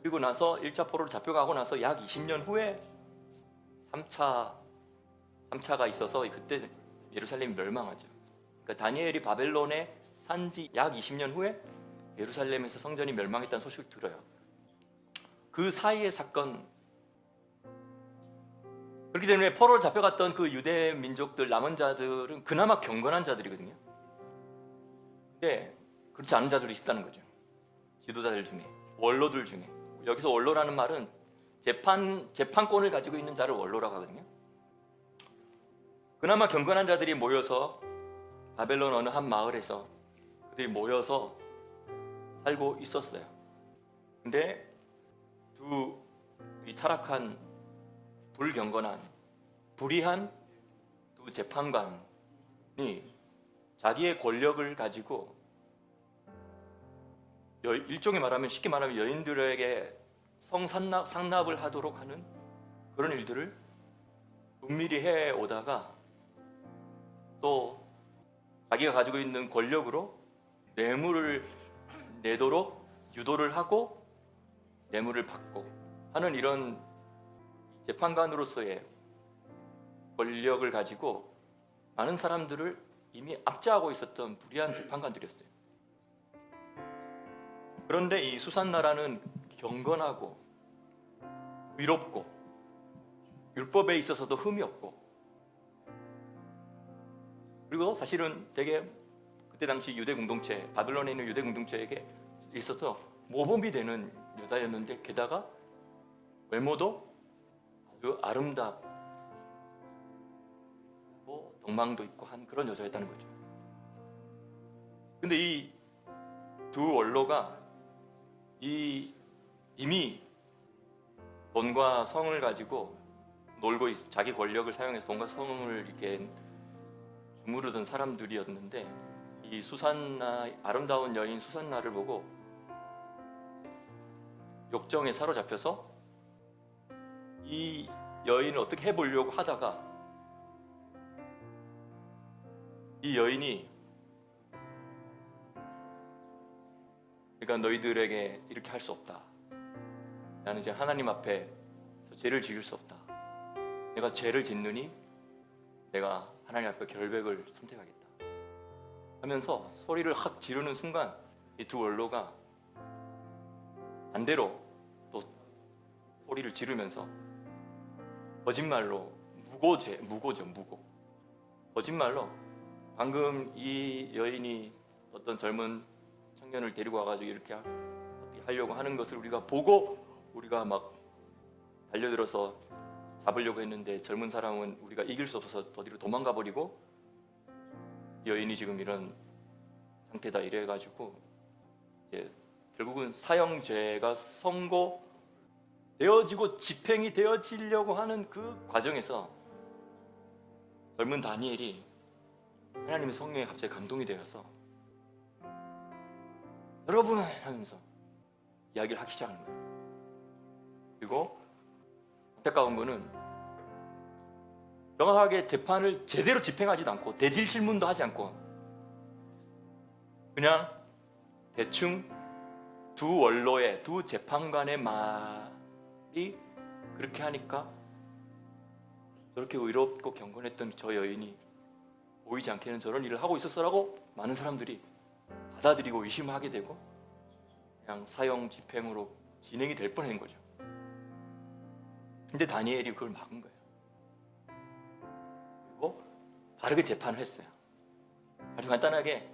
그리고 나서 1차 포로로 잡혀가고 나서 약 20년 후에 3차가 있어서 그때 예루살렘이 멸망하죠. 그러니까 다니엘이 바벨론에 산지 약 20년 후에 예루살렘에서 성전이 멸망했다는 소식을 들어요. 그 사이의 사건. 그렇기 때문에 포로로 잡혀갔던 그 유대 민족들 남은 자들은 그나마 경건한 자들이거든요. 근데 그렇지 않은 자들이 있다는 거죠. 지도자들 중에, 원로들 중에. 여기서 원로라는 말은 재판권을 가지고 있는 자를 원로라고 하거든요. 그나마 경건한 자들이 모여서 바벨론 어느 한 마을에서 그들이 모여서 살고 있었어요. 근데 이 타락한 불경건한 불의한 두 재판관이 자기의 권력을 가지고 일종의 말하면 쉽게 말하면 여인들에게 상납을 하도록 하는 그런 일들을 은밀히 해오다가 또 자기가 가지고 있는 권력으로 뇌물을 내도록 유도를 하고 뇌물을 받고 하는 이런 재판관으로서의 권력을 가지고 많은 사람들을 이미 압제하고 있었던 불의한 재판관들이었어요. 그런데 이 수산나라는 경건하고 의롭고 율법에 있어서도 흠이 없고, 그리고 사실은 되게 그때 당시 유대 공동체, 바벨론에 있는 유대 공동체에게 있어서 모범이 되는 여자였는데, 게다가 외모도 아주 아름답고 덕망도 있고 한 그런 여자였다는 거죠. 근데 이 두 원로가 이미 돈과 성을 가지고 놀고 자기 권력을 사용해서 돈과 성을 이렇게 주무르던 사람들이었는데, 이 수산나, 아름다운 여인 수산나를 보고 욕정에 사로잡혀서 이 여인을 어떻게 해보려고 하다가 이 여인이, 그러니까 너희들에게 이렇게 할 수 없다. 나는 이제 하나님 앞에 죄를 지을 수 없다. 내가 죄를 짓느니 내가 하나님 앞에 결백을 선택하겠다 하면서 소리를 확 지르는 순간 이 두 원로가 반대로 또 소리를 지르면서 거짓말로 무고 거짓말로 방금 이 여인이 어떤 젊은 청년을 데리고 와가지고 이렇게 하려고 하는 것을 우리가 보고 우리가 막 달려들어서 잡으려고 했는데, 젊은 사람은 우리가 이길 수 없어서 어디로 도망가 버리고 여인이 지금 이런 상태다 이래가지고 이제 결국은 사형죄가 선고되어지고 집행이 되어지려고 하는 그 과정에서 젊은 다니엘이 하나님의 성령에 갑자기 감동이 되어서 여러분 하면서 이야기를 하기 시작하는 거예요. 그리고 안타까운 거는 명확하게 재판을 제대로 집행하지도 않고 대질 실문도 하지 않고 그냥 대충 두 원로의 두 재판관의 말이 그렇게 하니까 저렇게 의롭고 경건했던 저 여인이 보이지 않게는 저런 일을 하고 있었어라고 많은 사람들이 받아들이고 의심하게 되고 그냥 사형 집행으로 진행이 될 뻔한 거죠. 근데 다니엘이 그걸 막은 거예요. 그리고 바르게 재판을 했어요. 아주 간단하게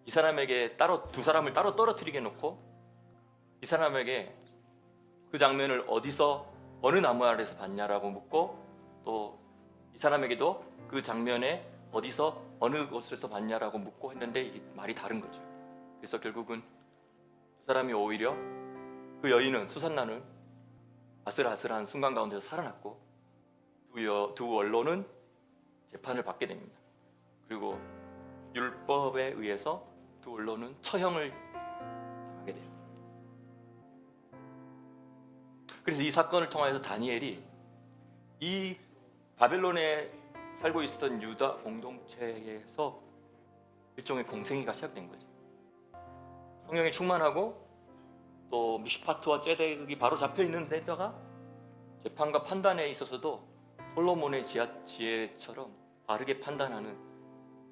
이 사람에게 두 사람을 따로 떨어뜨리게 놓고 이 사람에게 그 장면을 어디서 어느 나무 아래에서 봤냐라고 묻고, 또 이 사람에게도 그 장면에 어디서 어느 곳에서 봤냐라고 묻고 했는데 이게 말이 다른 거죠. 그래서 결국은 두 사람이 오히려 그 여인은 수산나는 아슬아슬한 순간 가운데서 살아났고 두 원로는 재판을 받게 됩니다. 그리고 율법에 의해서 두 원로는 처형을 당하게 돼요. 그래서 이 사건을 통해서 다니엘이 이 바벨론에 살고 있었던 유다 공동체에서 일종의 공생애가 시작된 거지. 성령이 충만하고 또 미슈파트와 ጼ덱이 바로 잡혀 있는 데다가 재판과 판단에 있어서도 솔로몬의 지혜처럼 바르게 판단하는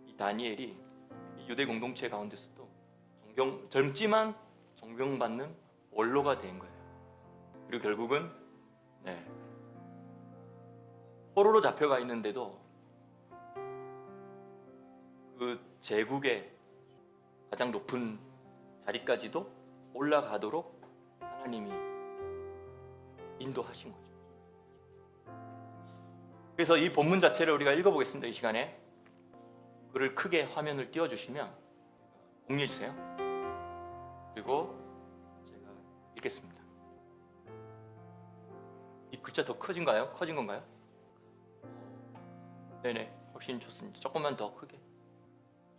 이 다니엘이 이 유대 공동체 가운데서도 젊지만 존경받는 원로가 된 거예요. 그리고 결국은 포로로 잡혀가 있는데도 그 제국의 가장 높은 자리까지도 올라가도록 하나님이 인도하신 거죠. 그래서 이 본문 자체를 우리가 읽어보겠습니다. 이 시간에 글을 크게 화면을 띄워주시면 공유해 주세요. 그리고 제가 읽겠습니다. 이 글자 더 커진가요? 커진 건가요? 네네, 훨씬 좋습니다. 조금만 더 크게.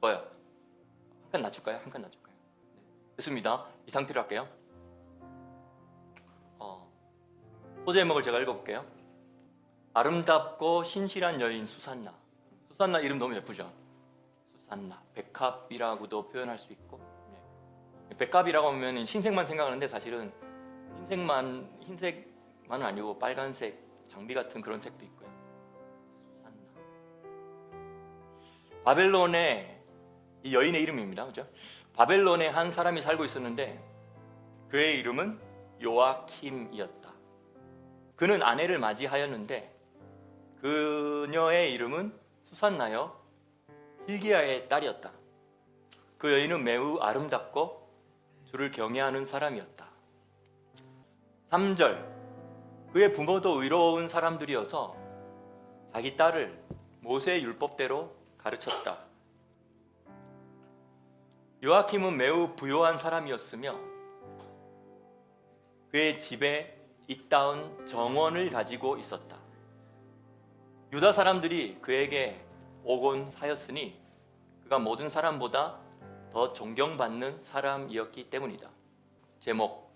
좋아요. 한 칸 낮출까요? 한 칸 낮출까요? 네. 됐습니다. 이 상태로 할게요. 소제 제목을 제가 읽어볼게요. 아름답고 신실한 여인 수산나. 수산나 이름 너무 예쁘죠? 수산나, 백합이라고도 표현할 수 있고, 네. 백합이라고 하면 흰색만 생각하는데 사실은 흰색만은 아니고 빨간색, 장미 같은 그런 색도 있고요. 수산나. 바벨론의 이 여인의 이름입니다. 그죠? 바벨론에 한 사람이 살고 있었는데 그의 이름은 요아킴이었다. 그는 아내를 맞이하였는데 그녀의 이름은 수산나여 hil기야의 딸이었다. 그 여인은 매우 아름답고 주를 경외하는 사람이었다. 3절, 그의 부모도 의로운 사람들이어서 자기 딸을 모세의 율법대로 가르쳤다. 요아킴은 매우 부요한 사람이었으며 그의 집에 이따운 정원을 가지고 있었다. 유다 사람들이 그에게 오곤 사였으니 그가 모든 사람보다 더 존경받는 사람이었기 때문이다. 제목,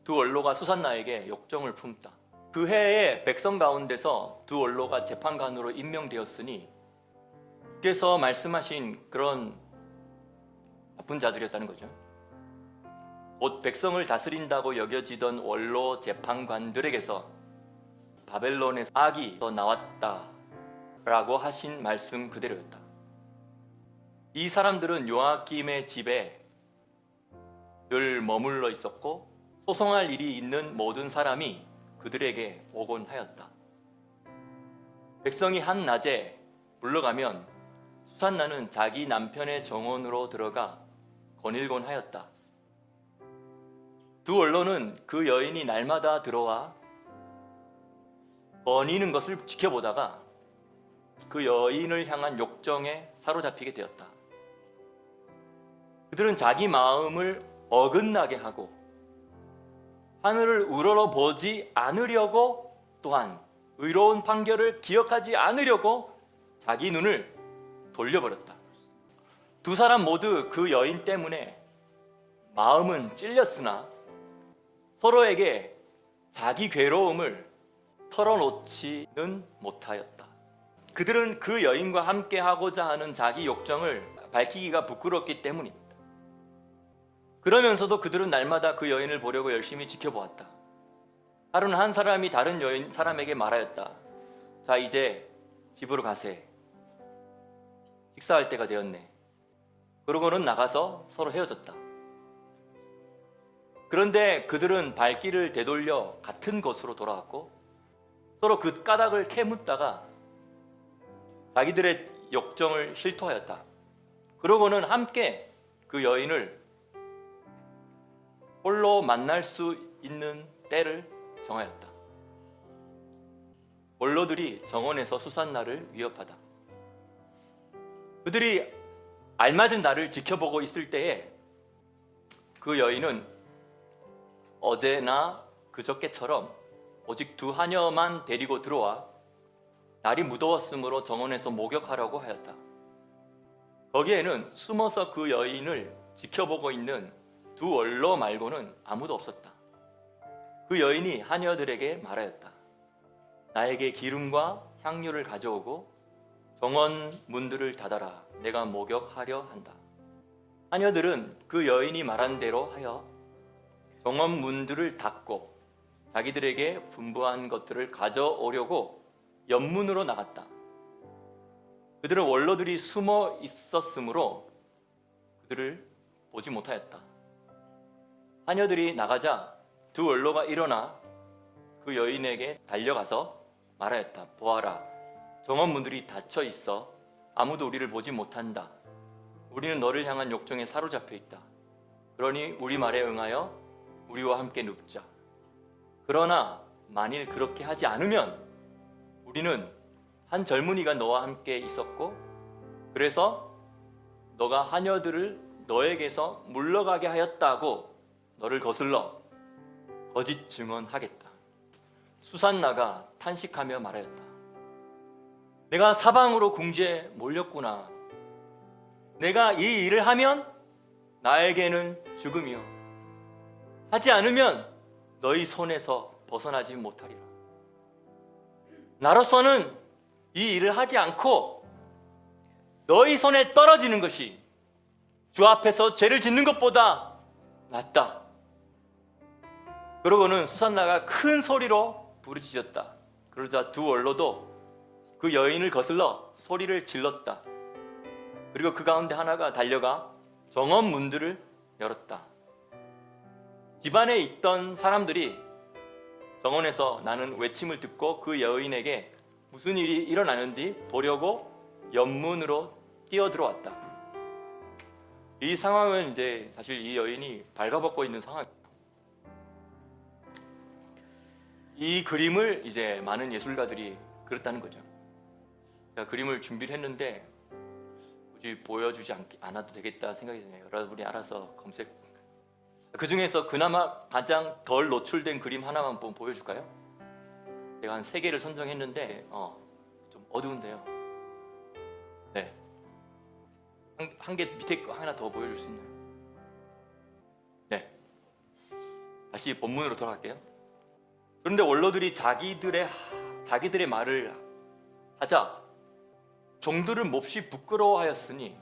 두 원로가 수산나에게 욕정을 품다. 그 해에 백성 가운데서 두 원로가 재판관으로 임명되었으니 주께서 말씀하신 그런 나쁜 자들이었다는 거죠. 곧 백성을 다스린다고 여겨지던 원로 재판관들에게서 바벨론에서 악이 더 나왔다라고 하신 말씀 그대로였다. 이 사람들은 요아킴의 집에 늘 머물러 있었고 소송할 일이 있는 모든 사람이 그들에게 오곤 하였다. 백성이 한낮에 물러가면 수산나는 자기 남편의 정원으로 들어가 거닐곤 하였다. 두 원로는 그 여인이 날마다 들어와 거니는 것을 지켜보다가 그 여인을 향한 욕정에 사로잡히게 되었다. 그들은 자기 마음을 어긋나게 하고 하늘을 우러러보지 않으려고, 또한 의로운 판결을 기억하지 않으려고 자기 눈을 돌려버렸다. 두 사람 모두 그 여인 때문에 마음은 찔렸으나 서로에게 자기 괴로움을 털어놓지는 못하였다. 그들은 그 여인과 함께 하고자 하는 자기 욕정을 밝히기가 부끄럽기 때문입니다. 그러면서도 그들은 날마다 그 여인을 보려고 열심히 지켜보았다. 하루는 한 사람이 다른 여인 사람에게 말하였다. 자, 이제 집으로 가세. 식사할 때가 되었네. 그러고는 나가서 서로 헤어졌다. 그런데 그들은 발길을 되돌려 같은 곳으로 돌아왔고 서로 그 까닭을 캐묻다가 자기들의 욕정을 실토하였다. 그러고는 함께 그 여인을 홀로 만날 수 있는 때를 정하였다. 원로들이 정원에서 수산나를 위협하다. 그들이 알맞은 날을 지켜보고 있을 때에 그 여인은 어제나 그저께처럼 오직 두 하녀만 데리고 들어와 날이 무더웠으므로 정원에서 목욕하라고 하였다. 거기에는 숨어서 그 여인을 지켜보고 있는 두 원로 말고는 아무도 없었다. 그 여인이 하녀들에게 말하였다. 나에게 기름과 향유를 가져오고 정원 문들을 닫아라. 내가 목욕하려 한다. 하녀들은 그 여인이 말한 대로 하여 정원 문들을 닫고 자기들에게 분부한 것들을 가져오려고 옆문으로 나갔다. 그들은 원로들이 숨어 있었으므로 그들을 보지 못하였다. 하녀들이 나가자 두 원로가 일어나 그 여인에게 달려가서 말하였다. 보아라, 정원 문들이 닫혀 있어 아무도 우리를 보지 못한다. 우리는 너를 향한 욕정에 사로잡혀 있다. 그러니 우리 말에 응하여 우리와 함께 눕자. 그러나 만일 그렇게 하지 않으면 우리는 한 젊은이가 너와 함께 있었고 그래서 너가 하녀들을 너에게서 물러가게 하였다고 너를 거슬러 거짓 증언하겠다. 수산나가 탄식하며 말하였다. 내가 사방으로 궁지에 몰렸구나. 내가 이 일을 하면 나에게는 죽음이요, 하지 않으면 너희 손에서 벗어나지 못하리라. 나로서는 이 일을 하지 않고 너희 손에 떨어지는 것이 주 앞에서 죄를 짓는 것보다 낫다. 그러고는 수산나가 큰 소리로 부르짖었다. 그러자 두 원로도 그 여인을 거슬러 소리를 질렀다. 그리고 그 가운데 하나가 달려가 정원 문들을 열었다. 집안에 있던 사람들이 정원에서 나는 외침을 듣고 그 여인에게 무슨 일이 일어나는지 보려고 연문으로 뛰어들어왔다. 이 상황은 이제 사실 이 여인이 발가벗고 있는 상황이에요. 이 그림을 이제 많은 예술가들이 그렸다는 거죠. 제가 그림을 준비를 했는데 굳이 보여주지 않아도 되겠다 생각이 드네요. 여러분이 알아서 검색. 그 중에서 그나마 가장 덜 노출된 그림 하나만 한번 보여줄까요? 제가 한 3개를 선정했는데 좀 어두운데요. 네, 한 개 밑에 거 하나 더 보여줄 수 있나요? 네, 다시 본문으로 돌아갈게요. 그런데 원로들이 자기들의 말을 하자 종들을 몹시 부끄러워하였으니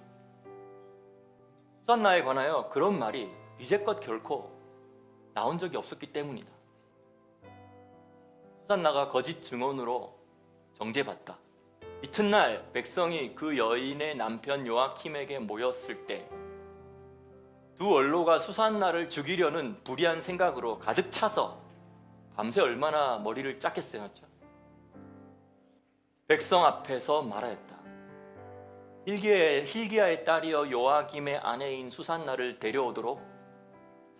수산나에 관하여 그런 말이 이제껏 결코 나온 적이 없었기 때문이다. 수산나가 거짓 증언으로 정죄받다. 이튿날 백성이 그 여인의 남편 요아킴에게 모였을 때 두 원로가 수산나를 죽이려는 불의한 생각으로 가득 차서 밤새 얼마나 머리를 짰겠어요, 맞죠? 백성 앞에서 말하였다. hil기야의 딸이여 요아김의 아내인 수산나를 데려오도록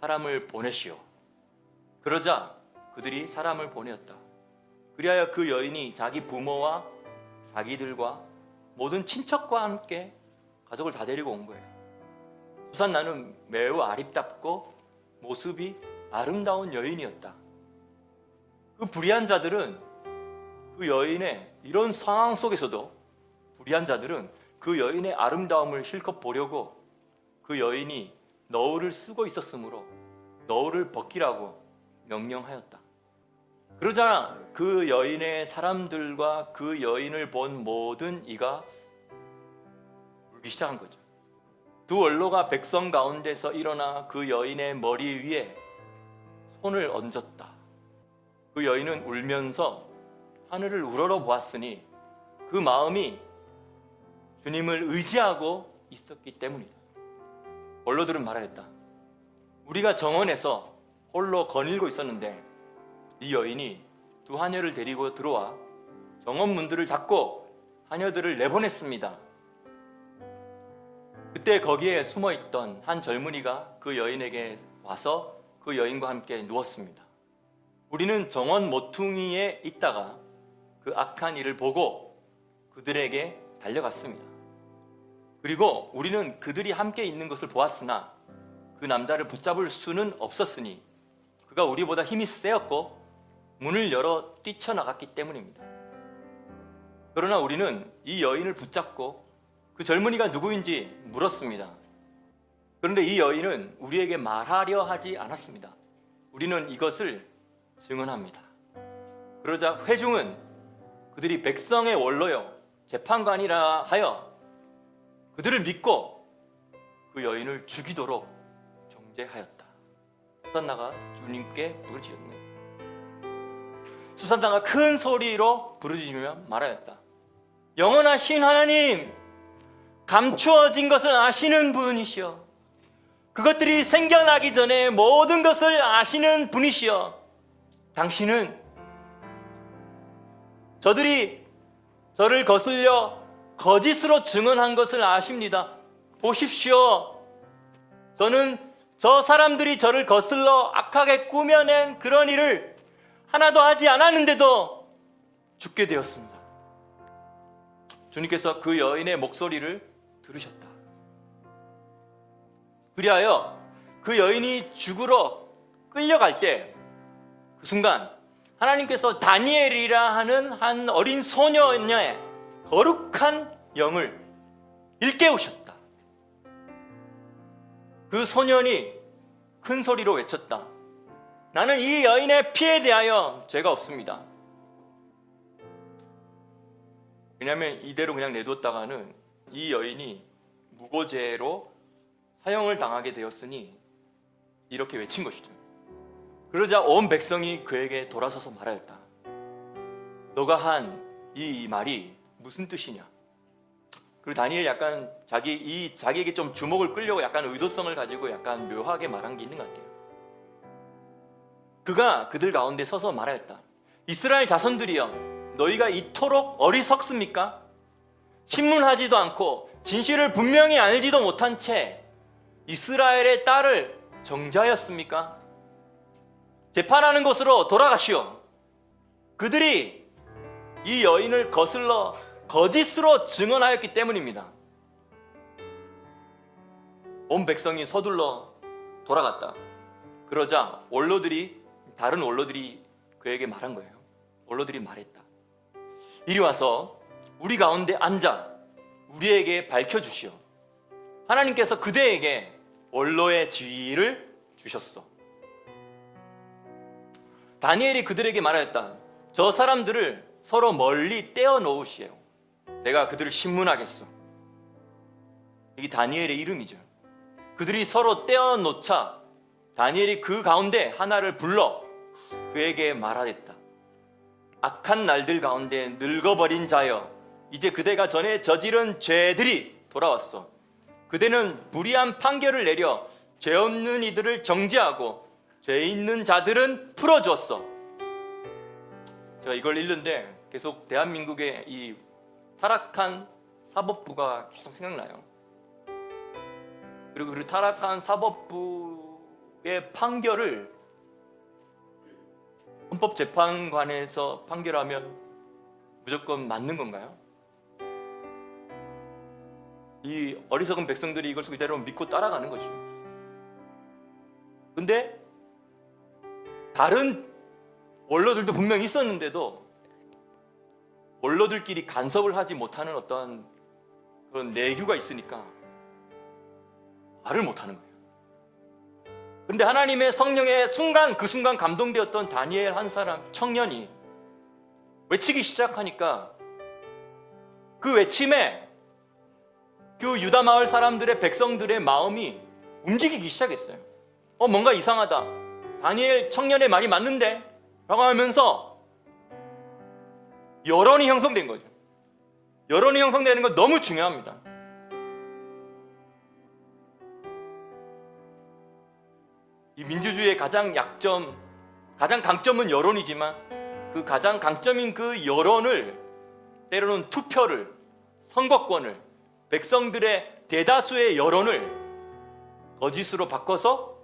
사람을 보내시오. 그러자 그들이 사람을 보내었다. 그리하여 그 여인이 자기 부모와 자기들과 모든 친척과 함께 가족을 다 데리고 온 거예요. 수산나는 매우 아름답고 모습이 아름다운 여인이었다. 그 불의한 자들은 그 여인의 이런 상황 속에서도 불의한 자들은 그 여인의 아름다움을 실컷 보려고 그 여인이 너울을 쓰고 있었으므로 너울을 벗기라고 명령하였다. 그러자 그 여인의 사람들과 그 여인을 본 모든 이가 울기 시작한 거죠. 두 원로가 백성 가운데서 일어나 그 여인의 머리 위에 손을 얹었다. 그 여인은 울면서 하늘을 우러러 보았으니 그 마음이 주님을 의지하고 있었기 때문이다. 원로들은 말하였다. 우리가 정원에서 홀로 거닐고 있었는데 이 여인이 두 하녀를 데리고 들어와 정원 문들을 닫고 하녀들을 내보냈습니다. 그때 거기에 숨어있던 한 젊은이가 그 여인에게 와서 그 여인과 함께 누웠습니다. 우리는 정원 모퉁이에 있다가 그 악한 일을 보고 그들에게 달려갔습니다. 그리고 우리는 그들이 함께 있는 것을 보았으나 그 남자를 붙잡을 수는 없었으니 그가 우리보다 힘이 세었고 문을 열어 뛰쳐나갔기 때문입니다. 그러나 우리는 이 여인을 붙잡고 그 젊은이가 누구인지 물었습니다. 그런데 이 여인은 우리에게 말하려 하지 않았습니다. 우리는 이것을 증언합니다. 그러자 회중은 그들이 백성의 원로요 재판관이라 하여 그들을 믿고 그 여인을 죽이도록 정죄하였다. 수산나가 주님께 부르짖었네. 수산나가 큰 소리로 부르짖으며 말하였다. 영원하신 하나님, 감추어진 것을 아시는 분이시여, 그것들이 생겨나기 전에 모든 것을 아시는 분이시여, 당신은 저들이 저를 거슬려 거짓으로 증언한 것을 아십니다. 보십시오. 저는 저 사람들이 저를 거슬러 악하게 꾸며낸 그런 일을 하나도 하지 않았는데도 죽게 되었습니다. 주님께서 그 여인의 목소리를 들으셨다. 그리하여 그 여인이 죽으러 끌려갈 때 그 순간 하나님께서 다니엘이라 하는 한 어린 소녀의 거룩한 영을 일깨우셨다. 그 소년이 큰 소리로 외쳤다. 나는 이 여인의 피에 대하여 죄가 없습니다. 왜냐하면 이대로 그냥 내뒀다가는 이 여인이 무고죄로 사형을 당하게 되었으니 이렇게 외친 것이죠. 그러자 온 백성이 그에게 돌아서서 말하였다. 너가 한 이 말이 무슨 뜻이냐? 그리고 다니엘 약간 자기에게 좀 주목을 끌려고 약간 의도성을 가지고 약간 묘하게 말한 게 있는 것 같아요. 그가 그들 가운데 서서 말하였다. 이스라엘 자손들이여, 너희가 이토록 어리석습니까? 신문하지도 않고 진실을 분명히 알지도 못한 채 이스라엘의 딸을 정죄하였습니까? 재판하는 곳으로 돌아가시오. 그들이 이 여인을 거슬러 거짓으로 증언하였기 때문입니다. 온 백성이 서둘러 돌아갔다. 그러자 다른 원로들이 그에게 말한 거예요. 원로들이 말했다. 이리 와서 우리 가운데 앉아 우리에게 밝혀주시오. 하나님께서 그대에게 원로의 지위를 주셨어. 다니엘이 그들에게 말하였다. 저 사람들을 서로 멀리 떼어 놓으시오. 내가 그들을 신문하겠어. 이게 다니엘의 이름이죠. 그들이 서로 떼어 놓자 다니엘이 그 가운데 하나를 불러 그에게 말하였다. 악한 날들 가운데 늙어버린 자여, 이제 그대가 전에 저지른 죄들이 돌아왔어. 그대는 불의한 판결을 내려 죄 없는 이들을 정죄하고 죄 있는 자들은 풀어주었어. 제가 이걸 읽는데 계속 대한민국의 이 타락한 사법부가 계속 생각나요. 그리고 그 타락한 사법부의 판결을 헌법재판관에서 판결하면 무조건 맞는 건가요? 이 어리석은 백성들이 이걸 그대로 믿고 따라가는 거죠. 근데 다른 원로들도 분명히 있었는데도 원로들끼리 간섭을 하지 못하는 어떤 그런 내규가 있으니까 말을 못하는 거예요. 근데 하나님의 성령의 그 순간 감동되었던 다니엘 한 사람 청년이 외치기 시작하니까 그 외침에 그 유다 마을 사람들의 백성들의 마음이 움직이기 시작했어요. 뭔가 이상하다. 다니엘 청년의 말이 맞는데? 라고 하면서 여론이 형성된 거죠. 여론이 형성되는 건 너무 중요합니다. 이 민주주의의 가장 강점은 여론이지만 그 가장 강점인 그 여론을, 때로는 투표를, 선거권을, 백성들의 대다수의 여론을 거짓으로 바꿔서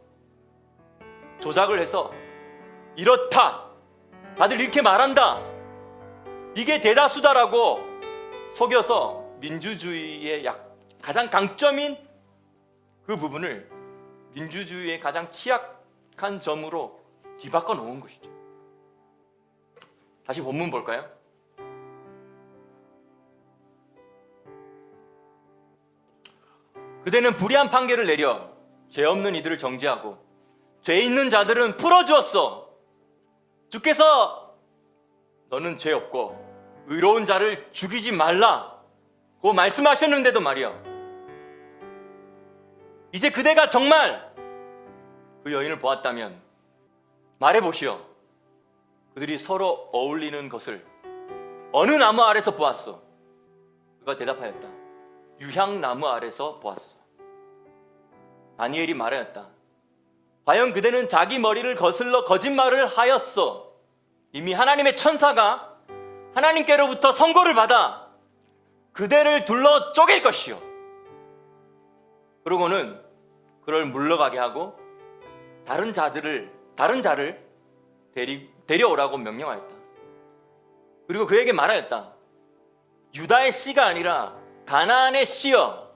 조작을 해서 이렇다, 다들 이렇게 말한다, 이게 대다수다라고 속여서 민주주의의 가장 강점인 그 부분을 민주주의의 가장 취약한 점으로 뒤바꿔 놓은 것이죠. 다시 본문 볼까요? 그대는 불의한 판결을 내려 죄 없는 이들을 정죄하고 죄 있는 자들은 풀어주었어. 주께서 너는 죄 없고 의로운 자를 죽이지 말라고 말씀하셨는데도 말이야, 이제 그대가 정말 그 여인을 보았다면 말해보시오. 그들이 서로 어울리는 것을 어느 나무 아래서 보았어? 그가 대답하였다. 유향나무 아래서 보았어. 다니엘이 말하였다. 과연 그대는 자기 머리를 거슬러 거짓말을 하였어. 이미 하나님의 천사가 하나님께로부터 선고를 받아 그대를 둘러 쪼갤 것이요. 그러고는 그를 물러가게 하고 다른 자를 데려오라고 명령하였다. 그리고 그에게 말하였다. 유다의 씨가 아니라 가나안의 씨여,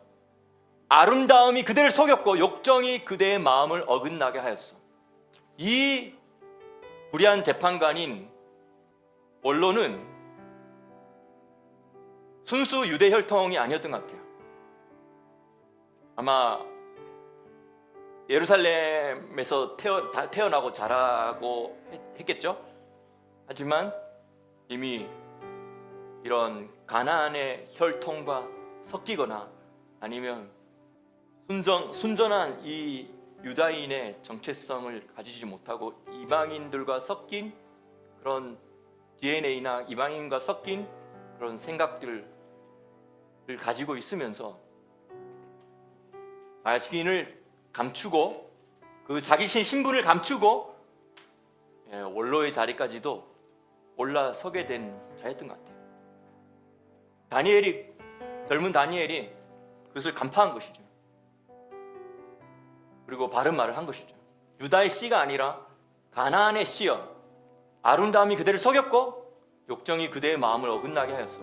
아름다움이 그대를 속였고 욕정이 그대의 마음을 어긋나게 하였어. 이 불의한 재판관인 원로는 순수 유대 혈통이 아니었던 것 같아요. 아마 예루살렘에서 태어나고 자라고 했겠죠. 하지만 이미 이런 가나안의 혈통과 섞이거나 아니면 순전한 이 유다인의 정체성을 가지지 못하고 이방인들과 섞인 그런 DNA나 이방인과 섞인 그런 생각들을 가지고 있으면서 자신을 감추고 그 자기 신분을 감추고 원로의 자리까지도 올라서게 된 자였던 것 같아요. 젊은 다니엘이 그것을 간파한 것이죠. 그리고 바른 말을 한 것이죠. 유다의 씨가 아니라 가나안의 씨여, 아름다움이 그대를 속였고 욕정이 그대의 마음을 어긋나게 하였어.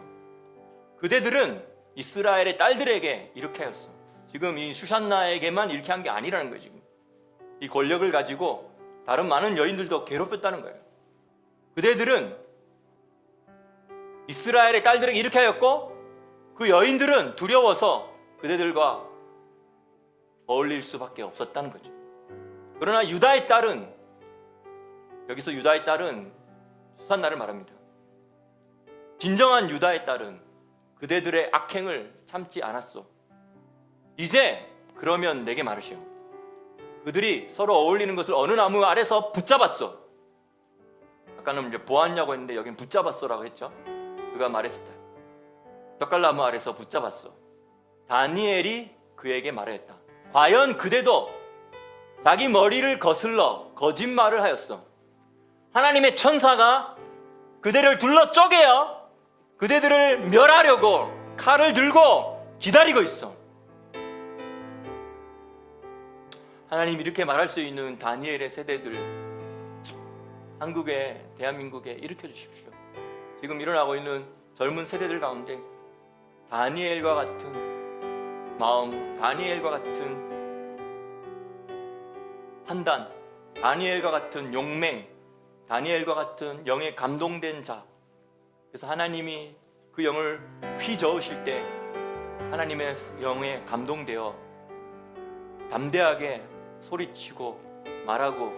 그대들은 이스라엘의 딸들에게 이렇게 하였어. 지금 이 슈산나에게만 이렇게 한 게 아니라는 거예요. 지금 이 권력을 가지고 다른 많은 여인들도 괴롭혔다는 거예요. 그대들은 이스라엘의 딸들에게 이렇게 하였고 그 여인들은 두려워서 그대들과 어울릴 수밖에 없었다는 거죠. 그러나 유다의 딸은, 여기서 유다의 딸은 수산나를 말합니다. 진정한 유다의 딸은 그대들의 악행을 참지 않았어. 이제 그러면 내게 말으시오. 그들이 서로 어울리는 것을 어느 나무 아래서 붙잡았어. 아까는 이제 보았냐고 했는데 여기는 붙잡았어라고 했죠. 그가 말했을 때 떡갈나무 아래서 붙잡았어. 다니엘이 그에게 말했다. 과연 그대도 자기 머리를 거슬러 거짓말을 하였어. 하나님의 천사가 그대를 둘러 쪼개어 그대들을 멸하려고 칼을 들고 기다리고 있어. 하나님 이렇게 말할 수 있는 다니엘의 세대들 한국에, 대한민국에 일으켜 주십시오. 지금 일어나고 있는 젊은 세대들 가운데 다니엘과 같은 마음, 다니엘과 같은 판단, 다니엘과 같은 용맹, 다니엘과 같은 영에 감동된 자. 그래서 하나님이 그 영을 휘저으실 때 하나님의 영에 감동되어 담대하게 소리치고 말하고,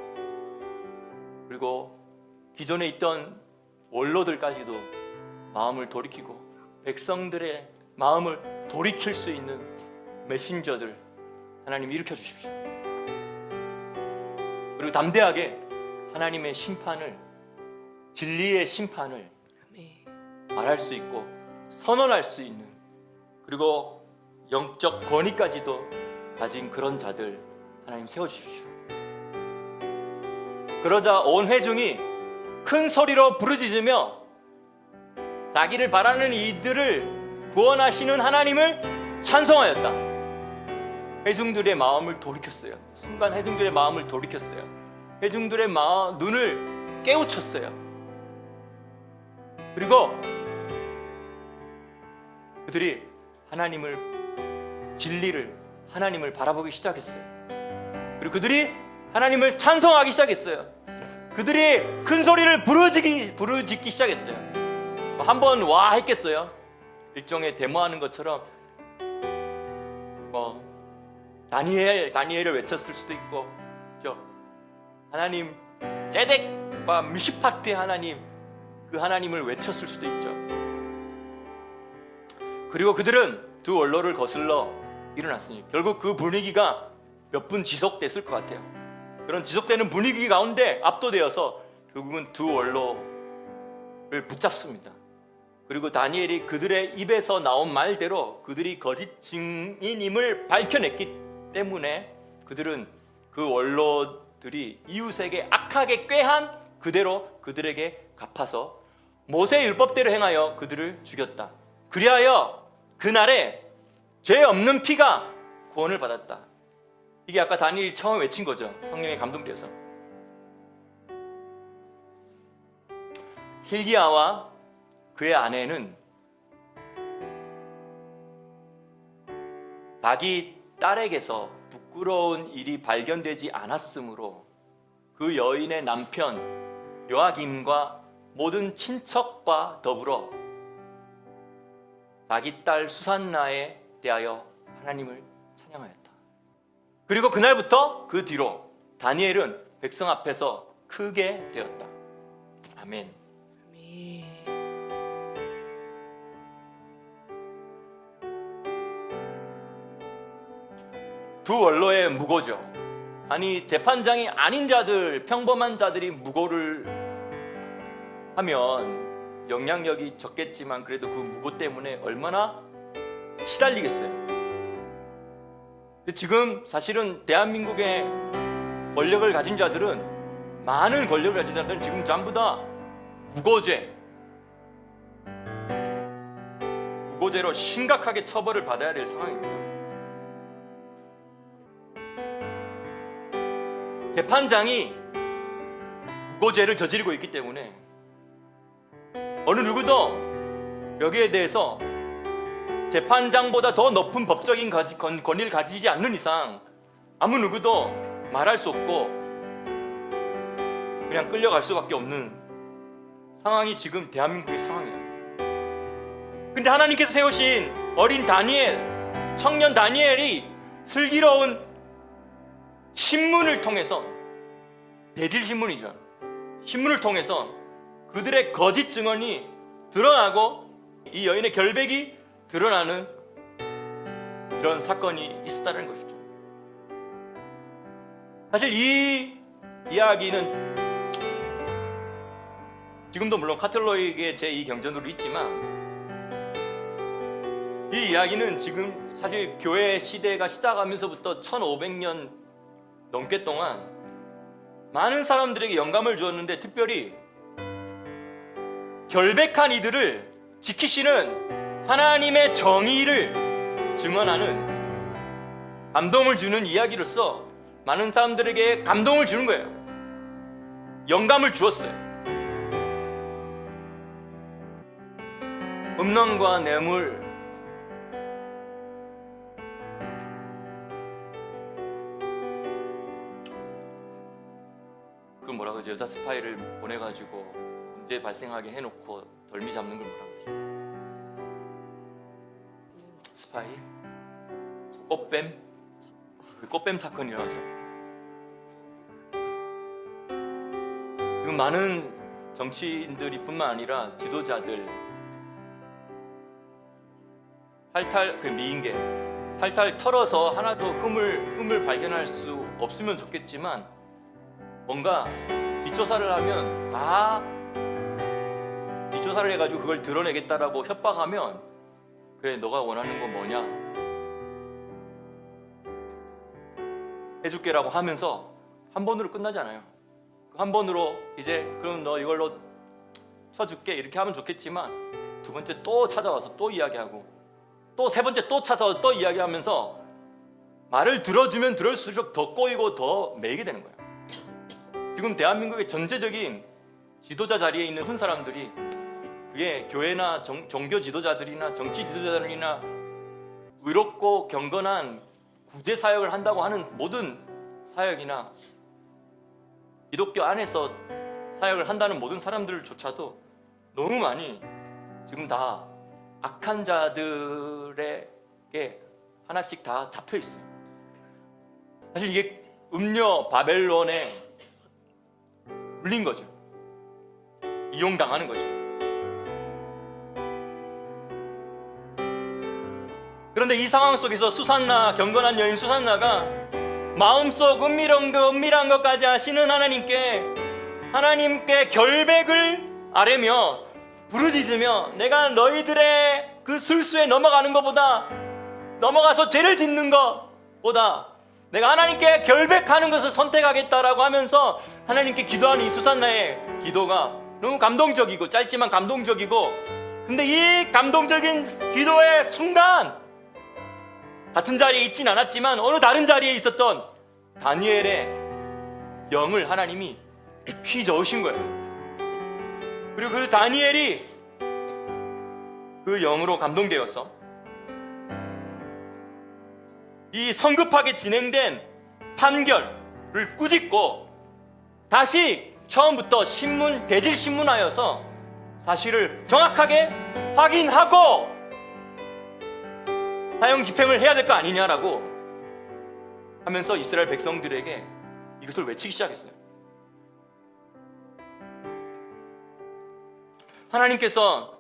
그리고 기존에 있던 원로들까지도 마음을 돌이키고 백성들의 마음을 돌이킬 수 있는 메신저들 하나님 일으켜 주십시오. 그리고 담대하게 하나님의 심판을, 진리의 심판을 말할 수 있고 선언할 수 있는, 그리고 영적 권위까지도 가진 그런 자들 하나님 세워주십시오. 그러자 온 회중이 큰 소리로 부르짖으며 자기를 바라는 이들을 구원하시는 하나님을 찬송하였다. 회중들의 마음을 돌이켰어요. 순간 회중들의 마음을 돌이켰어요. 회중들의 눈을 깨우쳤어요. 그리고 그들이 하나님을, 진리를, 하나님을 바라보기 시작했어요. 그리고 그들이 하나님을 찬송하기 시작했어요. 그들이 큰 소리를 부르짖기 시작했어요. 한번 와 했겠어요. 일종의 데모하는 것처럼 다니엘을 외쳤을 수도 있고, 그렇죠? 하나님, 제덱과 미시파트의 하나님, 그 하나님을 외쳤을 수도 있죠. 그리고 그들은 두 원로를 거슬러 일어났으니 결국 그 분위기가 몇 분 지속됐을 것 같아요. 그런 지속되는 분위기 가운데 압도되어서 결국은 두 원로를 붙잡습니다. 그리고 다니엘이 그들의 입에서 나온 말대로 그들이 거짓 증인임을 밝혀냈기 때문에 그들은 그 원로들이 이웃에게 악하게 꾀한 그대로 그들에게 갚아서 모세의 율법대로 행하여 그들을 죽였다. 그리하여 그날에 죄 없는 피가 구원을 받았다. 이게 아까 다니엘이 처음 외친 거죠. 성령에 감동되어서. hil기야와 그의 아내는 자기 딸에게서 부끄러운 일이 발견되지 않았으므로 그 여인의 남편 요아김과 모든 친척과 더불어 자기 딸 수산나에 대하여 하나님을 찬양하였다. 그리고 그날부터 그 뒤로 다니엘은 백성 앞에서 크게 되었다. 아멘. 두 원로의 무고죠. 아니, 재판장이 아닌 자들, 평범한 자들이 무고를 하면 영향력이 적겠지만 그래도 그 무고 때문에 얼마나 시달리겠어요. 근데 지금 사실은 대한민국의 권력을 가진 자들은, 많은 권력을 가진 자들은 지금 전부 다 무고죄로 심각하게 처벌을 받아야 될 상황입니다. 재판장이 무고죄를 저지르고 있기 때문에 어느 누구도 여기에 대해서 재판장보다 더 높은 법적인 권위를 가지지 않는 이상 아무 누구도 말할 수 없고 그냥 끌려갈 수밖에 없는 상황이 지금 대한민국의 상황이에요. 근데 하나님께서 세우신 어린 다니엘, 청년 다니엘이 슬기로운 신문을 통해서, 대질신문이죠. 신문을 통해서 그들의 거짓 증언이 드러나고 이 여인의 결백이 드러나는 이런 사건이 있었다는 것이죠. 사실 이 이야기는 지금도 물론 카톨릭의 제2경전으로 있지만 이 이야기는 지금 사실 교회 시대가 시작하면서부터 1500년 넘게 동안 많은 사람들에게 영감을 주었는데, 특별히 결백한 이들을 지키시는 하나님의 정의를 증언하는, 감동을 주는 이야기로서 많은 사람들에게 감동을 주는 거예요. 영감을 주었어요. 음란과 뇌물, 그 뭐라고 하죠? 여자 스파이를 보내가지고 문제 발생하게 해놓고 덜미 잡는 걸 뭐라고 하죠? 스파이? 꽃뱀? 그 꽃뱀 사건이라고 하죠. 지금 많은 정치인들이 뿐만 아니라 지도자들, 탈탈, 그 미인계 탈탈 털어서 하나도 흠을 발견할 수 없으면 좋겠지만, 뭔가 뒷조사를 하면 다 뒷조사를 해가지고 그걸 드러내겠다라고 협박하면, 그래 너가 원하는 건 뭐냐 해줄게라고 하면서 한 번으로 끝나지 않아요. 한 번으로 이제 그럼 너 이걸로 쳐줄게 이렇게 하면 좋겠지만, 두 번째 또 찾아와서 또 이야기하고, 또 세 번째 또 찾아와서 또 이야기하면서 말을 들어주면 들을수록 더 꼬이고 더 매이게 되는 거예요. 지금 대한민국의 전체적인 지도자 자리에 있는 큰 사람들이, 그게 교회나 종교 지도자들이나 정치 지도자들이나 의롭고 경건한 구제 사역을 한다고 하는 모든 사역이나 기독교 안에서 사역을 한다는 모든 사람들조차도 너무 많이 지금 다 악한 자들에게 하나씩 다 잡혀 있어요. 사실 이게 음료 바벨론에 물린 거죠. 이용당하는 거죠. 그런데 이 상황 속에서 수산나, 경건한 여인 수산나가 마음속 은밀한 것까지 아시는 하나님께 결백을 아뢰며 부르짖으며, 내가 너희들의 그 술수에 넘어가서 죄를 짓는 것보다 내가 하나님께 결백하는 것을 선택하겠다라고 하면서 하나님께 기도하는 이 수산나의 기도가 너무 감동적이고, 짧지만 감동적이고, 근데 이 감동적인 기도의 순간, 같은 자리에 있진 않았지만 어느 다른 자리에 있었던 다니엘의 영을 하나님이 휘저으신 거예요. 그리고 그 다니엘이 그 영으로 감동되어서 이 성급하게 진행된 판결을 꾸짖고 다시 처음부터 대질 신문하여서 사실을 정확하게 확인하고 사형 집행을 해야 될 거 아니냐라고 하면서 이스라엘 백성들에게 이것을 외치기 시작했어요. 하나님께서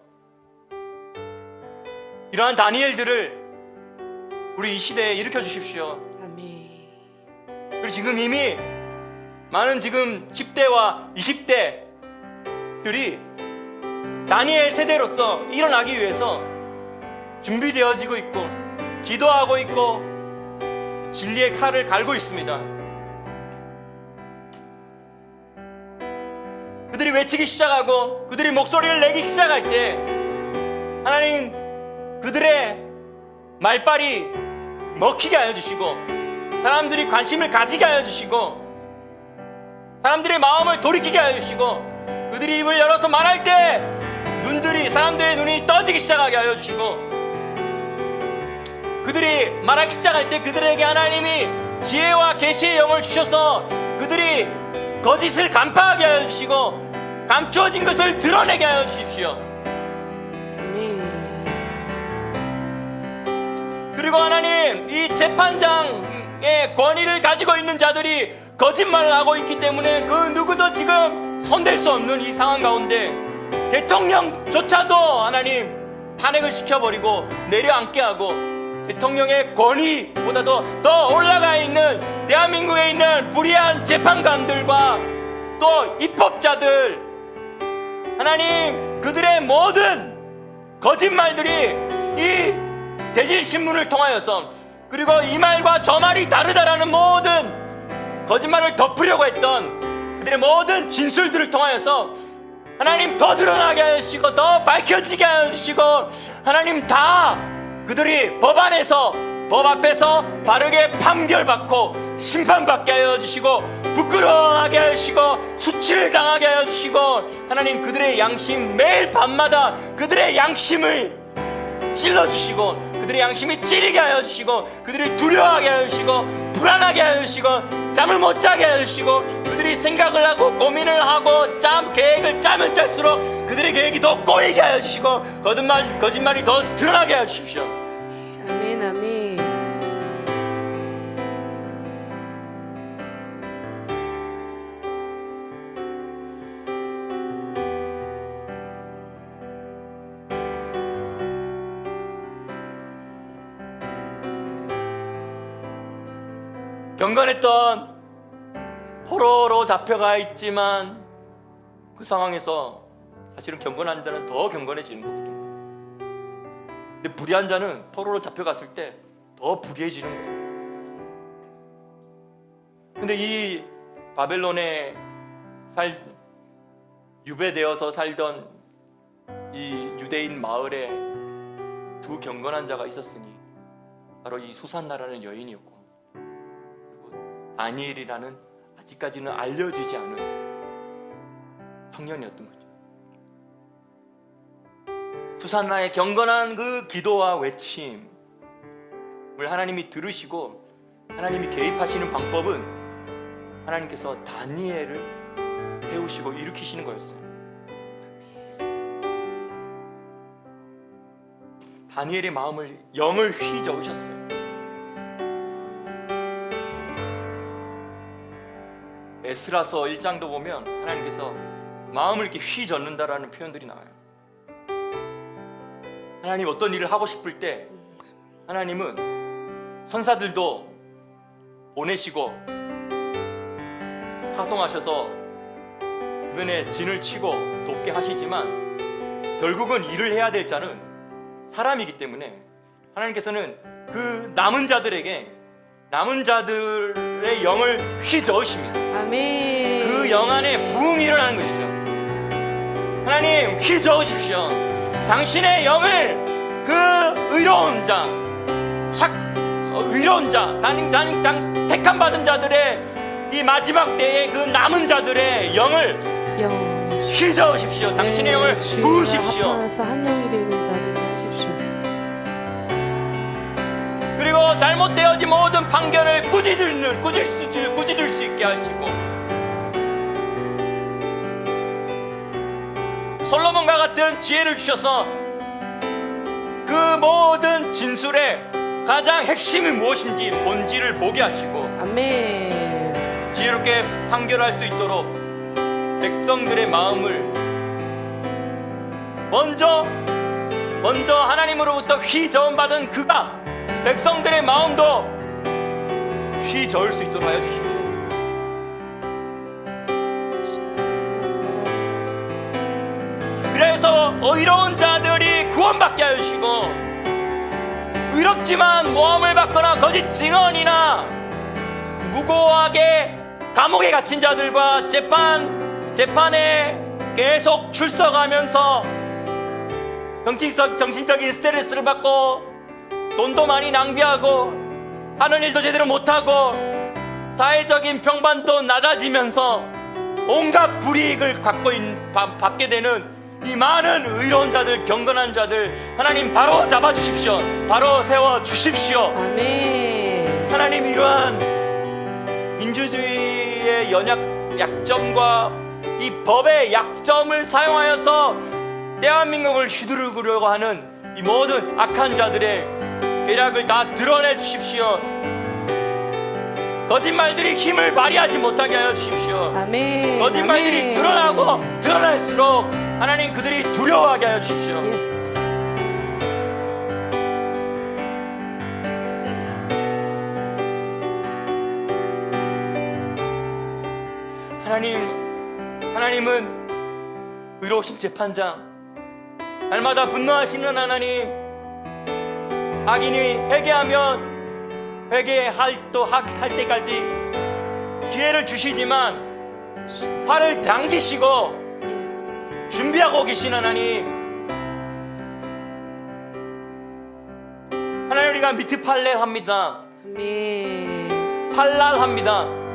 이러한 다니엘들을 우리 이 시대에 일으켜 주십시오. 아멘. 그리고 지금 이미 많은 지금 10대와 20대들이 다니엘 세대로서 일어나기 위해서 준비되어지고 있고 기도하고 있고 진리의 칼을 갈고 있습니다. 그들이 외치기 시작하고 그들이 목소리를 내기 시작할 때 하나님 그들의 말빨이 먹히게 하여 주시고 사람들이 관심을 가지게 하여 주시고 사람들의 마음을 돌이키게 하여 주시고 그들이 입을 열어서 말할 때 사람들의 눈이 떠지기 시작하게 하여 주시고 그들이 말하기 시작할 때 그들에게 하나님이 지혜와 계시의 영을 주셔서 그들이 거짓을 간파하게 하여 주시고 감추어진 것을 드러내게 하여 주십시오. 그리고 하나님 이 재판장의 권위를 가지고 있는 자들이 거짓말을 하고 있기 때문에 그 누구도 지금 손댈 수 없는 이 상황 가운데 대통령조차도 하나님 탄핵을 시켜버리고 내려앉게 하고 대통령의 권위보다도 더 올라가 있는 대한민국에 있는 불의한 재판관들과 또 입법자들 하나님 그들의 모든 거짓말들이 이 대질신문을 통하여서 그리고 이 말과 저 말이 다르다라는 모든 거짓말을 덮으려고 했던 그들의 모든 진술들을 통하여서 하나님 더 드러나게 하여 주시고 더 밝혀지게 하여 주시고 하나님 다 그들이 법 앞에서 바르게 판결받고 심판받게 하여 주시고 부끄러워하게 하여 주시고 수치를 당하게 하여 주시고 하나님 그들의 양심 매일 밤마다 그들의 양심을 찔러주시고 그들의 양심이 찌르게 하여 주시고 그들이 두려워하게 하여 주시고 불안하게 하여 주시고 잠을 못 자게 하여 주시고 그들이 생각을 하고 고민을 하고 계획을 짜면 짤수록 그들의 계획이 더 꼬이게 하여 주시고 거짓말이 더 드러나게 하여 주십시오. 아멘 아멘. 경건했던 포로로 잡혀가 있지만 그 상황에서 사실은 경건한 자는 더 경건해지는 거거든요. 근데 불의한 자는 포로로 잡혀갔을 때 더 불의해지는 거예요. 근데 이 바벨론에 유배되어서 살던 이 유대인 마을에 두 경건한 자가 있었으니 바로 이 수산나라는 여인이었고 다니엘이라는 아직까지는 알려지지 않은 청년이었던 거죠. 수산나의 경건한 그 기도와 외침을 하나님이 들으시고 하나님이 개입하시는 방법은 하나님께서 다니엘을 세우시고 일으키시는 거였어요. 다니엘의 마음을 영을 휘저으셨어요. 에스라서 1장도 보면 하나님께서 마음을 이렇게 휘젓는다라는 표현들이 나와요. 하나님 어떤 일을 하고 싶을 때 하나님은 선사들도 보내시고 파송하셔서 주변에 진을 치고 돕게 하시지만 결국은 일을 해야 될 자는 사람이기 때문에 하나님께서는 그 남은 자들의 영을 휘저으십니다. 아멘. 그 영 안에 부흥이 일어나는 것이죠. 하나님 휘저으십시오. 당신의 영을 그 의로운 자, 택함 받은 자들의 이 마지막 때의 그 남은 자들의 영을 휘저으십시오. 당신의 영을 부으십시오. 합하여서 한 영이 되는 자들이 하십시오. 그리고 잘못되어진 모든 판결을 꾸짖을 수 있게 하시고 솔로몬과 같은 지혜를 주셔서 그 모든 진술의 가장 핵심이 무엇인지 본질을 보게 하시고 아멘. 지혜롭게 판결할 수 있도록 백성들의 마음을 먼저 하나님으로부터 휘저음받은 그가 백성들의 마음도 휘저을 수 있도록 하여 주십시오. 그래서 의로운 자들이 구원받게 하여 주시고 의롭지만 모함을 받거나 거짓 증언이나 무고하게 감옥에 갇힌 자들과 재판에 계속 출석하면서 정신적인 스트레스를 받고 돈도 많이 낭비하고 하는 일도 제대로 못하고 사회적인 평판도 낮아지면서 온갖 불이익을 받게 되는 이 많은 의로운 자들, 경건한 자들 하나님 바로 잡아주십시오. 바로 세워주십시오. 아멘. 하나님 이러한 민주주의의 약점과 이 법의 약점을 사용하여서 대한민국을 휘두르려고 하는 이 모든 악한 자들의 계략을 다 드러내 주십시오. 거짓말들이 힘을 발휘하지 못하게 하여 주십시오. 아멘. 거짓말들이 아멘. 드러날수록 하나님 그들이 두려워하게 하여 주십시오. 예스. 하나님은 의로우신 재판장, 날마다 분노하시는 하나님, 악인이 회개하면 회개할 때까지 기회를 주시지만 팔을 당기시고 예스. 준비하고 계신 하나님, 하나님 우리가 미트팔레합니다. 아멘. 팔랄합니다.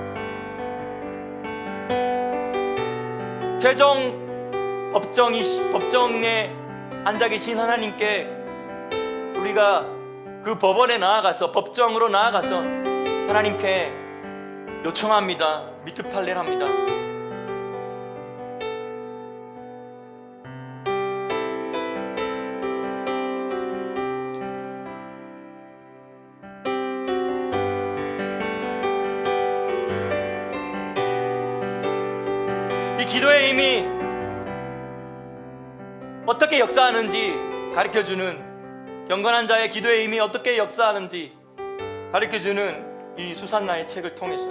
최종 법정에 앉아 계신 하나님께 우리가 그 법원에 나아가서 법정으로 나아가서 하나님께 요청합니다. 미트팔레합니다. 이 기도의 힘이 어떻게 역사하는지 가르쳐주는, 경건한 자의 기도의 힘이 어떻게 역사하는지 가르쳐주는 이 수산나의 책을 통해서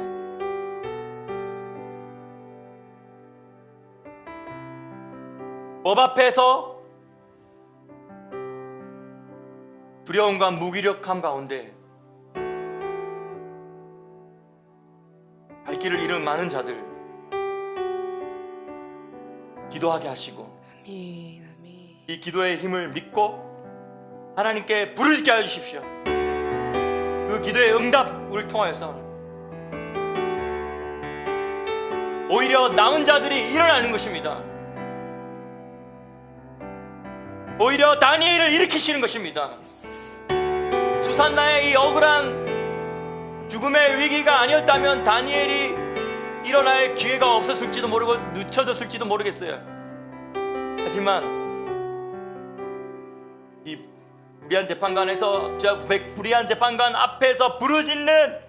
법 앞에서 두려움과 무기력함 가운데 갈 길을 잃은 많은 자들 기도하게 하시고 아멘. 아멘. 이 기도의 힘을 믿고 하나님께 부르짖게 하여 주십시오. 그 기도의 응답을 통하여서 오히려 남은 자들이 일어나는 것입니다. 오히려 다니엘을 일으키시는 것입니다. 수산나의 이 억울한 죽음의 위기가 아니었다면 다니엘이 일어날 기회가 없었을지도 모르고 늦춰졌을지도 모르겠어요. 하지만 이 불의한 재판관 앞에서 부르짖는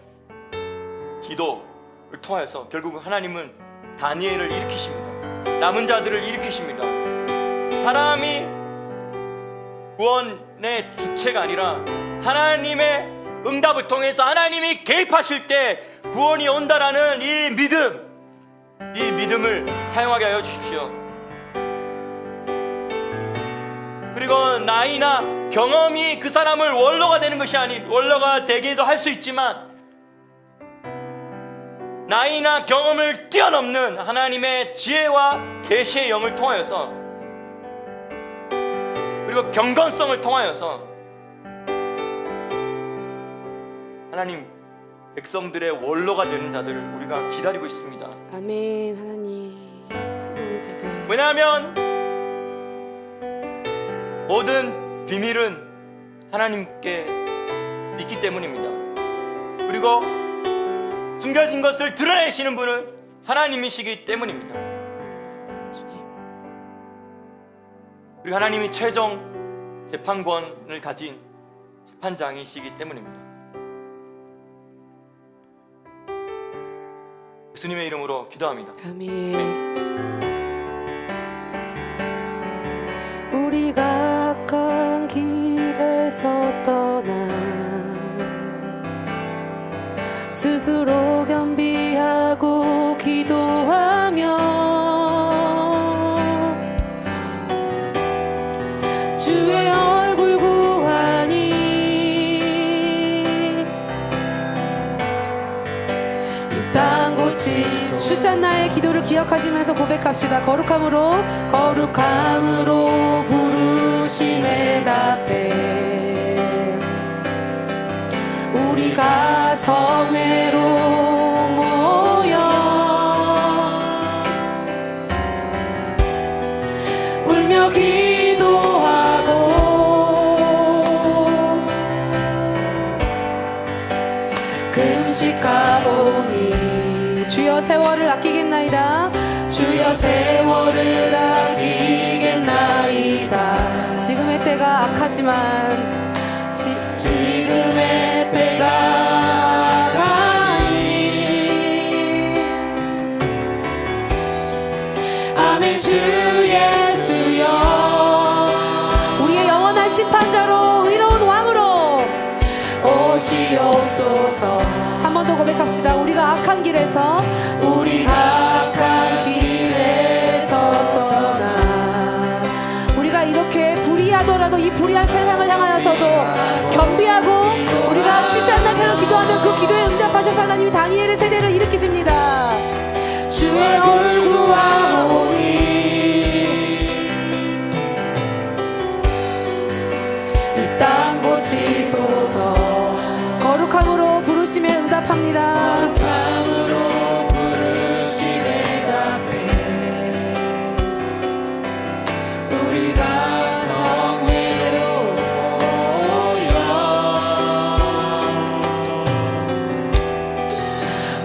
기도를 통해서 결국 하나님은 다니엘을 일으키십니다. 남은 자들을 일으키십니다. 사람이 구원의 주체가 아니라 하나님의 응답을 통해서 하나님이 개입하실 때 구원이 온다라는 이 믿음을 사용하게 하여 주십시오. 그리고 나이나 경험이 그 사람을 원로가 되는 것이 원로가 되기도 할 수 있지만 나이나 경험을 뛰어넘는 하나님의 지혜와 계시의 영을 통하여서 그리고 경건성을 통하여서 하나님 백성들의 원로가 되는 자들을 우리가 기다리고 있습니다. 아멘. 하나님 새로운 세대. 왜냐하면 모든 비밀은 하나님께 있기 때문입니다. 그리고 숨겨진 것을 드러내시는 분은 하나님이시기 때문입니다. 주님. 그리고 하나님이 최종 재판권을 가진 재판장이시기 때문입니다. 예수님의 이름으로 기도합니다. 아멘. 우리가 악한 길에서 떠나 스스로 겸비하고 기도하며 주의 얼굴 구하니 이 땅 고치소서. 나의 기도를 기억하시면서 고백합시다. 거룩함으로 부르심에 답해 우리가 성회로 모여 울며 기도하고 금식하오니 주여 세월을 아끼겠나이다. 주여 세월을 아끼겠나이다. 지금의 때가 악하지만 지금의 때가 가니 아멘. 주 예수여 우리의 영원한 심판자로 의로운 왕으로 오시옵소서. 한 번 더 고백합시다. 우리가 악한 길에서 떠나 우리가 이렇게 불의하더라도 이 불의한 세상을 향하여서도 겸비하고 우리가 쉬시한 날처럼 기도하면 그 기도에 응답하셔서 하나님이 다니엘의 세대를 일으키십니다. 주의 얼굴 구하오니 이 땅 고치소서. 거룩함으로 부르심에 응답합니다. 거룩함으로 부르심에 답해 우리가 성회로 모여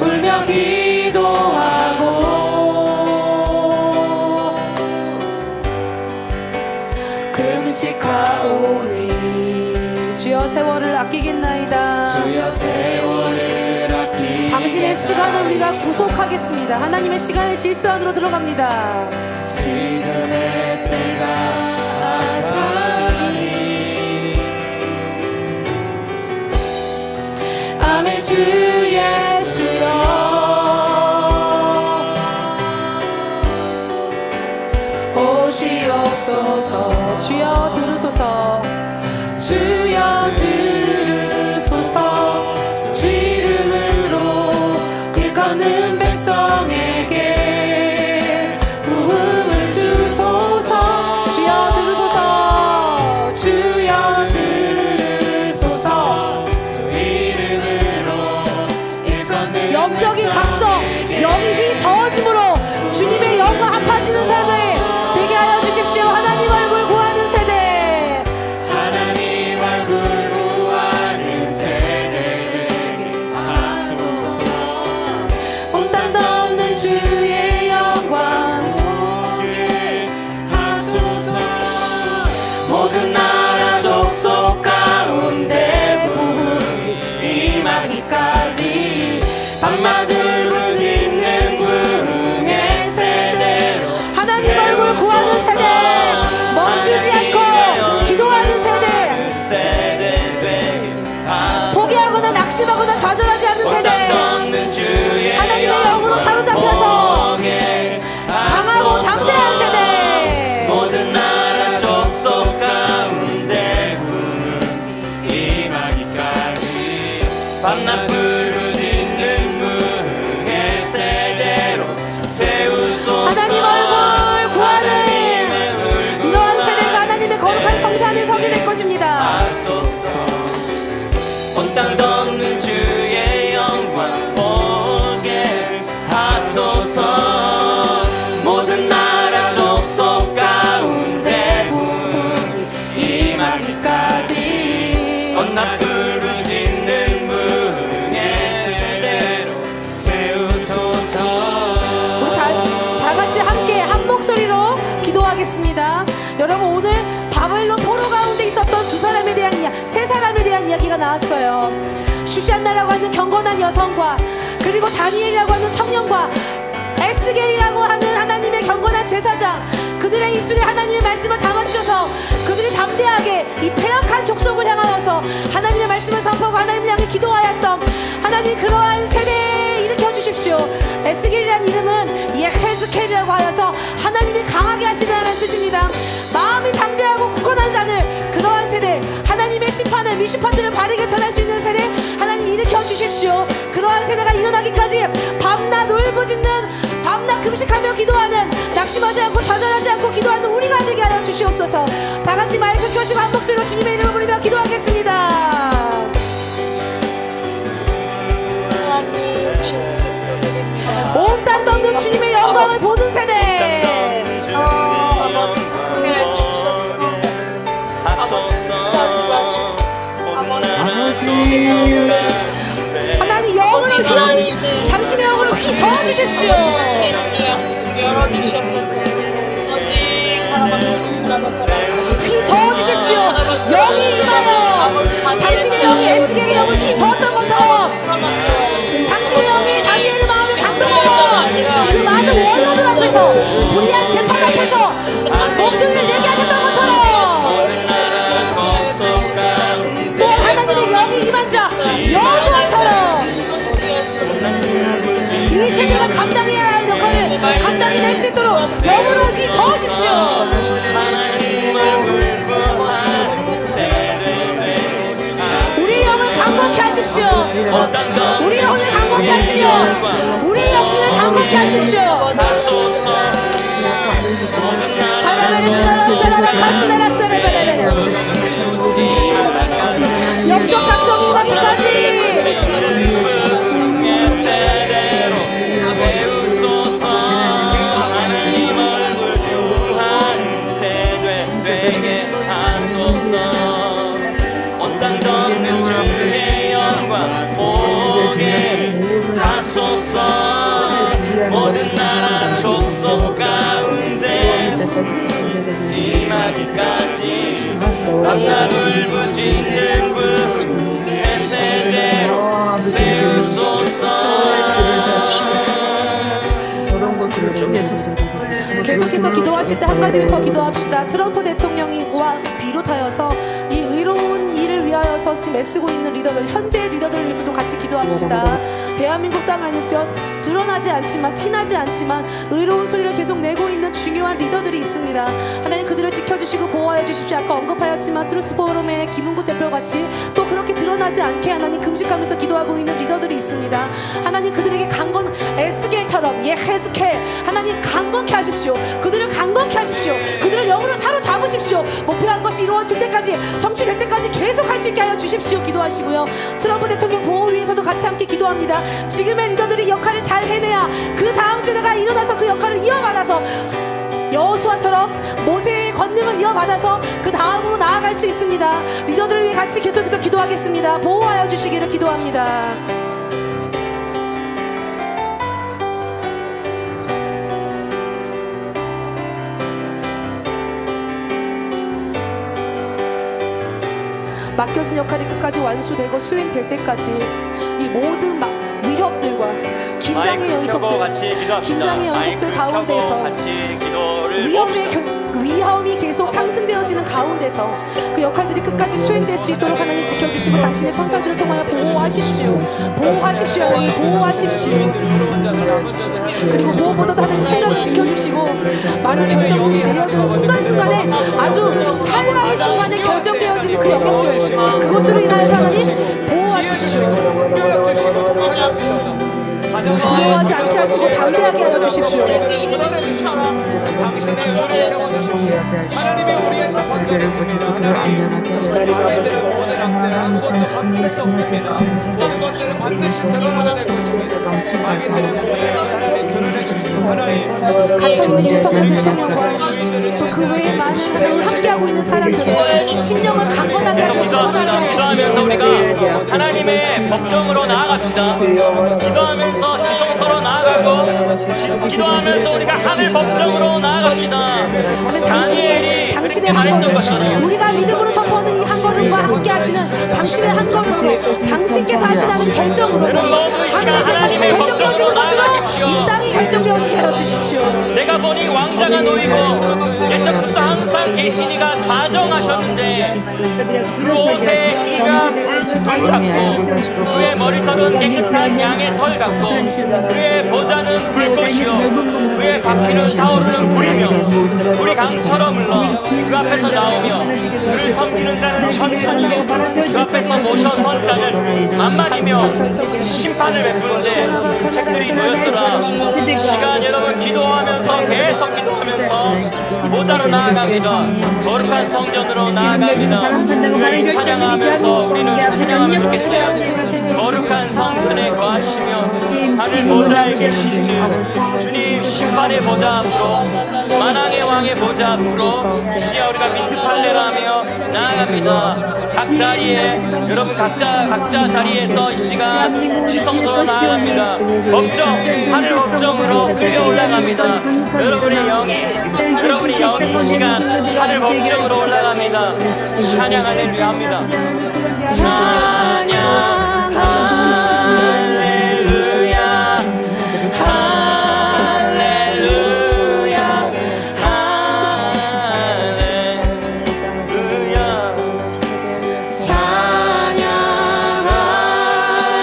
울며 기도하고 금식하오니 주여 세월을 아끼겠나이다. 주여 세월을 아끼겠나이다. 당신의 시간을 우리가 구속하겠습니다. 하나님의 시간의 질서 안으로 들어갑니다. 지금의 때가 악하니 아멘. 주 예수여 오시옵소서. 주여 들으소서. 주여 들으소서. 주 이름으로 일컫는 백성에게 부흥을 주소서. 주여 들으소서. 주여 들으소서. 주 이름으로 일컫는 영적인 각성, 영입이 저어짐으로 주님의 영과 합하지는 세대 되게 하여 주십시오. 하나님 얼굴 구하는 세대, 하나님 얼굴 구하는 세대 하소서. 온 땅 덮는 주의 영광 오게 하소서. 모든 나라 족속 가운데 부흥이 임하기까지 밤낮을 부짓는 부흥의 세대로 하나님 얼굴 구하는 세대, 멈추지 않고 기도하는 세대, 포기하거나 낙심하거나 좌절하지 않는 세대, 하나님의 영으로 사로잡혀서 강하고 담대한 세대. 모든 나라 족속 가운데 부흥이 임하기까지 밤낮 부르짖는 부흥의 세대로 세우소서. 하나님 얼굴 구하는 이러한 세대가 하나님의 거룩한 성산에 서게 될 것입니다. 온 땅 덮는 주의 영광 보게 하소서. 모든 나라 족속 가운데 부흥이 임하기까지 온낮 부르짖는 부흥의 세대로 세우소서. 우리 다 같이 함께 한 목소리로 기도하겠습니다. 기도하겠습니다. 여러분, 오늘 바벨론 포로 가운데 있었던 두 사람에 대한 세 사람에 대한 이야기가 나왔어요. 슈샨나라고 하는 경건한 여성과, 그리고 다니엘이라고 하는 청년과, 에스겔이라고 하는 하나님의 경건한 제사장, 그들의 입술에 하나님의 말씀을 담아주셔서 그들이 담대하게 이 패역한 족속을 향하여서 하나님의 말씀을 선포하고 하나님을 향해 기도하였던 하나님, 그러한 세대에 일으켜 주십시오. 에스겔이라는 이름은 예헤즈켈이라고 하여서 하나님이 강하게 하시다는 뜻입니다. 마음이 담대하고 굳건한 자들, 그러한 세대, 하나님의 심판을, 미심판들을 바르게 전할 수 있는 세대 하나님 일으켜 주십시오. 그러한 세대가 일어나기까지 밤낮 울부짖는, 밤낮 금식하며 기도하는, 낙심하지 않고 좌절하지 않고 기도하는 우리가 되게 하여 주시옵소서. 다 같이 마이크 켜시고 한 목소리로 주님의 이름을 부르며 기도하겠습니다. 하나님 주님께 기도드립니다. 온 땅 덮는 주님의 영광을 보는 세대. 하나님 영으로 당신의 영으로 휘 저어주십시오. 휘 저어주십시오. 영이 임하여 당신의 영이 에스겔의 영을 휘 저었던 것처럼 당신의 영이 다니엘의 마음을 감동하고 그 많은 원로들 앞에서, 불의한 재판 앞에서 목등을 내게 하셨던 것처럼 또 하나님의 영이 임한 자 여호수아처럼 이 세대가 감당해야 할 역할을 감당해낼 수 있도록 영으로 휘 저으십시오. 우리의 영을 강건케 하십시오. 우리의 영을 강건케 하시며 우리의 역신을 강건케 하십시오. 영적 각성이 임하기까지 모든 나라 족속 가운데 임하기까지 밤낮 울부짖는 분 새 세대로 세우소서. 계속해서 기도하실 때 한 가지를 더 기도합시다. 트럼프 대통령과 비롯하여서 이 의로운 일을 위하여서 지금 애쓰고 있는 리더들, 현재 리더들을 위해서 좀 같이 기도합시다. 대한민국 땅 안에 드러나지 않지만, 티나지 않지만 의로운 소리를 계속 내고 있는 중요한 리더들이 있습니다. 하나님 그들을 지켜주시고 보호하여 주십시오. 아까 언급하였지만 트루스 포럼의 김은구 대표같이 또 그렇게 드러나지 않게 하나님 금식하면서 기도하고 있는 리더들이 있습니다. 하나님 그들에게 강건, 에스겔처럼 예헤즈켈 하나님 강건케 하십시오. 그들을 강건케 하십시오. 그들을 영으로 사로잡으십시오. 목표한 것이 이루어질 때까지, 성취될 때까지 계속 할 수 있게 하여 주십시오. 기도하시고요. 트럼프 대통령 보호위에서도 같이 함께 기도합니다. 지금의 리더들이 역할을 잘 해내야 그 다음 세대가 일어나서 그 역할을 이어받아서 여호수아처럼 모세의 권능을 이어받아서 그 다음으로 나아갈 수 있습니다. 리더들을 위해 같이 계속해서 기도하겠습니다. 보호하여 주시기를 기도합니다. 맡겨진 역할이 끝까지 완수되고 수행될 때까지 이 모든 위협들과 긴장의 연속들 가운데서 위험이 계속 상승되어지는 가운데서 그 역할들이 끝까지 수행될 수 있도록 하나님 지켜주시고 당신의 천사들을 통하여 보호하십시오. 보호하십시오. 하나님 보호하십시오. 그리고 무엇보다도 하나님 생각을 지켜주시고 많은 결정들이 내려지는 순간순간에 아주 찰나의 순간에 결정되어지는 그 영역들, 그것으로 인하여서 하나님 보호하십시오. 두려워하지 않게 하시고 담대하게 하여 주십시오. 하나님의 우리의 재판관을 모든 것들은 반드시 드러나게 될 것입니다. 갇혀있는 유성의 대통령과 또 그 외에 많은 하나님을 함께하고 있는 사람들의 심령을 강건하게 하시고 기도하면서 우리가 하나님의 법정으로 나아갑시다. 기도하면서 지성소로 나아가고 기도하면서 우리가 하늘 법정으로 나아갑시다. 것이다. 다니엘이 당신의 그렇게 한 말했던 걸음, 것처럼 우리가 믿음으로 선포하는 이 한 걸음과 함께 하시는 당신의 한 걸음으로, 당신께서 하시는 결정으로 여러분, 이 시간 하나님의 법정으로 나아가십시오. 이 땅이 결정되어지게 하여 주십시오. 내가 보니 왕자가 놓이고 예전부터 항상 계시니가 좌정하셨는데 그 옷의 희가 불 같고 그의 머리털은 깨끗한 양의 털 같고 그의 보좌는 불꽃이요 그의 바퀴는 타오르는 불이며 불이 강처럼 흘러 그 앞에서 나오며 그를 섬기는 자는 천천히요 그 앞에서 모셔선 자는 만만이며 심판을 베푸는데 책들이 놓였더라. 시간 여러분 기도하면서 계속 기도하면서 모자로 나아갑니다. 거룩한 성전으로 나아갑니다. 우리 찬양하면서 우리는 찬양하면 좋겠어요. 거룩한 성전에 거하시며 하늘 보좌에 계신 주 주님 심판의 보좌 앞으로 만왕의 왕의 보좌 앞으로 시야 우리가 비트팔레라며 나아갑니다. 각 자리에 여러분 각자 자리에서 이 시간 지성소로 나아갑니다. 법정 하늘 법정으로 끌려 올라갑니다. 여러분의 영이 이 시간 하늘 법정으로 올라갑니다. 찬양 할렐루야 합니다. 찬양 할렐루야 할렐루야 할렐루야 찬양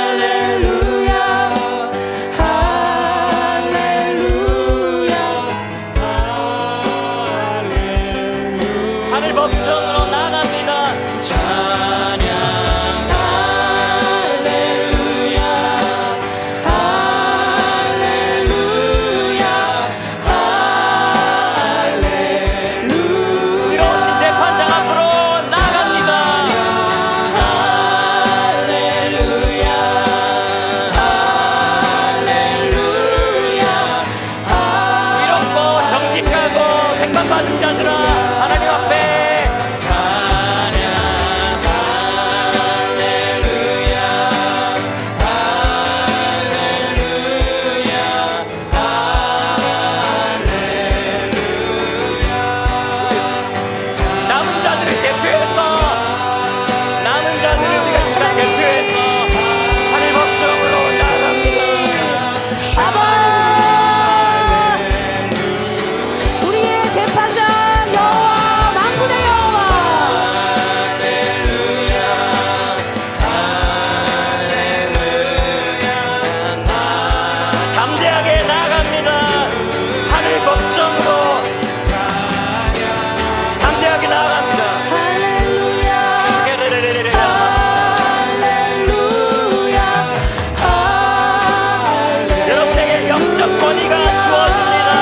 할렐루야 할렐루야 하늘 법정으로 나갑니다. 찬양 할렐루야 할렐루야 할렐루야 의로우신 재판장 앞으로 나갑니다. 할렐루야 할렐루야 의롭고 정직하고 택만받은 자들아 하나님 앞에 찬양 할렐루야 할렐루야 할렐루야 남은 자들을 대표해서 남은 자들을 우리가 시간 대표해서 하늘 법정으로 나갑니다. 아바, 우리의 재판장 여호와, 만군의 여호와, 담대하게 나아갑니다. 하늘 법정으로 담대하게 나아갑니다. 할렐루야, 할렐루야, 할렐루야. 여러분에게 영적 권위가 주어집니다.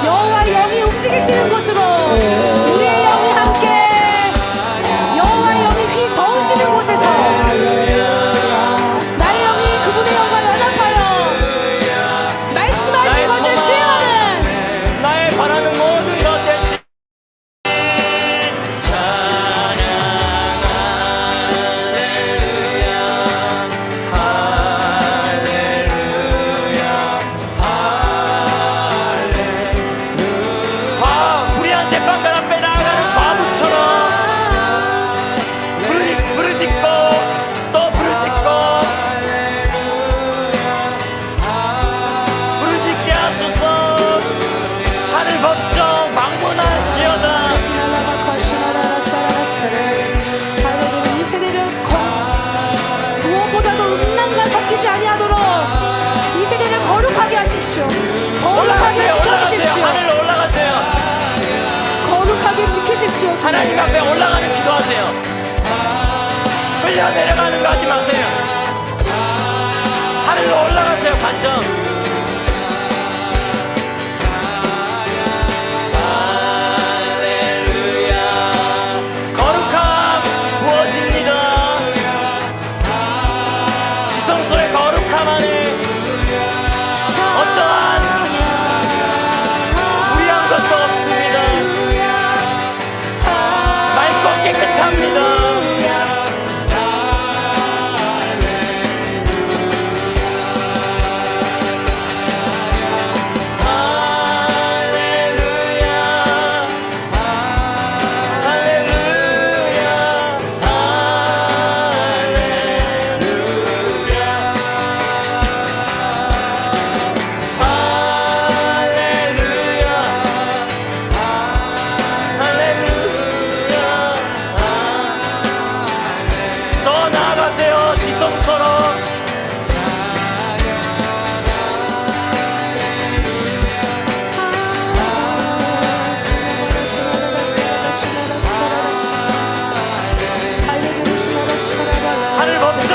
여호와의 영이 움직이시는 곳으로 우리의 영이 함께 여호와의 영이 휘저으시는 곳에서 나의 영이 그분의 영과 연합하여 말씀하신 것을 수행하는 나의 바라는 모든 것 대신 찬양 할렐루야 할렐루야 불의한 재판관 앞에 나아가는 바보처럼 불을 짓고 또 불을 짓고 불을 짓게 하소서. 하늘 법정 방문할지어다. 이 세대를 무엇보다도 음란과 섞이지 아니하도록 이 세대를 거룩하게 하십시오. 거룩하게 올라가세요. 지켜주십시오. 하늘로 올라가세요. 거룩하게 지키십시오. 주님. 하나님 앞에 올라가는 기도하세요. 끌려 내려가는 거 하지 마세요. 하늘로 올라가세요. 반전. 할렐루야. 거룩함 부어집니다. 지성소의 거룩함 안에 어떠한 불의한 것도 없습니다. 맑고 깨끗합니다.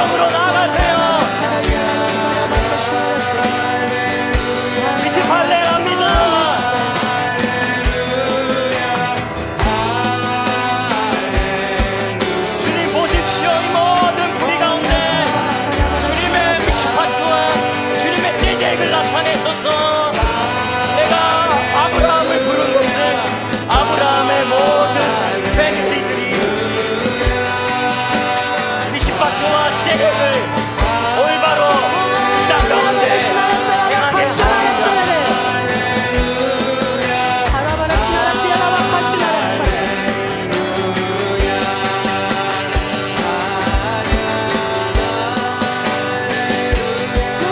영으로 나아가세요. 비트 할렐루야. 주님 보십시오. 이 모든 부리 가운데 주님의 미시파트와 주님의 대적을 나타내소서. 내가 아브라함을 부른 것은 아브라함의 모든 패밀리들이 미시파트와 대적을 올바로 이 땅 가운데 행하게 하옵소서.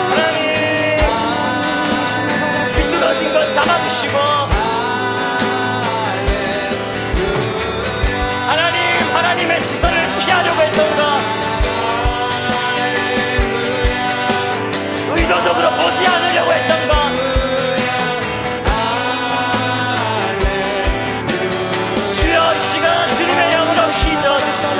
하나님 비뚤어진 것 잡아주시고 하나님의 시선을 피하려고 했던 것 의도적으로 보지 않으려고 했던 것 주여 이 시간 주님의 영으로 휘저어주시오.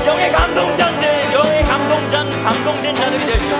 영의 감동자들 영의 감동된 자들이 되시오.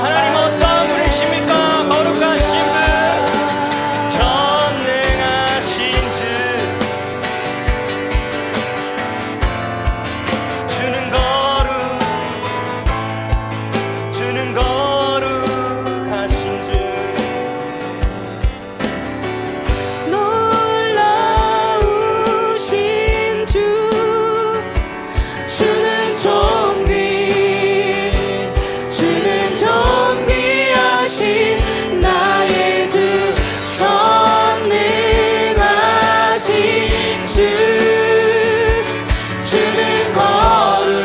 하나님 어떤 분이십니까? 거룩하신 분, 전능하신 주, 주는 거룩하신 주. 놀라우신 주, 주는 존귀하신 나의 주, 전능하신 주, 주는 거룩.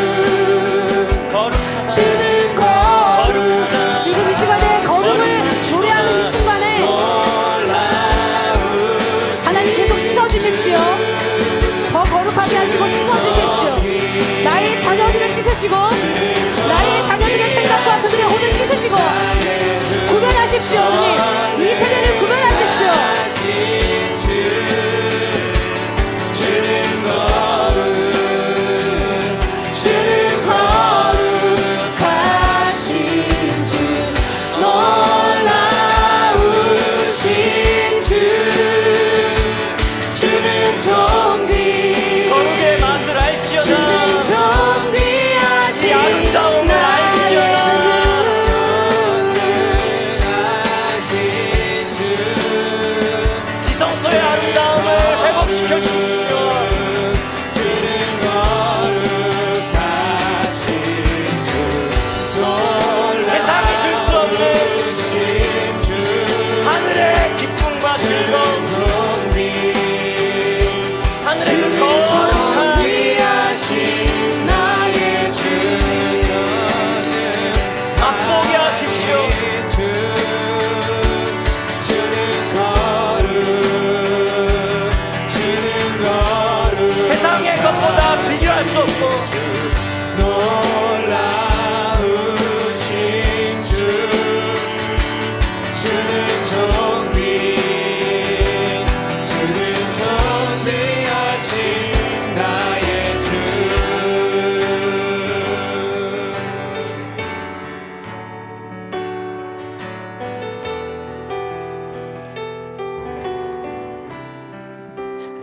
지금 이 시간에 거룩을 노래하는 이 순간에 하나님 계속 씻어주십시오. 더 거룩하게 하시고 씻어주십시오. 나의 자녀들을 씻으시고 나의 자녀들의 생각과 그들의 혼을 씻으시고 구별하십시오. 주님 이 세대를 구별하십시오. 주는 거룩하신 주, 놀라우신 주, 주는 거룩의 맛을 알지어다. 존귀하신 이 아름다움을 알지어다. 지성소의 아름다움을 회복시켜 주시오. 세상이 줄 수 없는 하늘의 기쁨과 즐거움, 하늘의 그 거룩한 나의 주, 맛보게 하십시오. 세상의 것보다 비교할 수 없고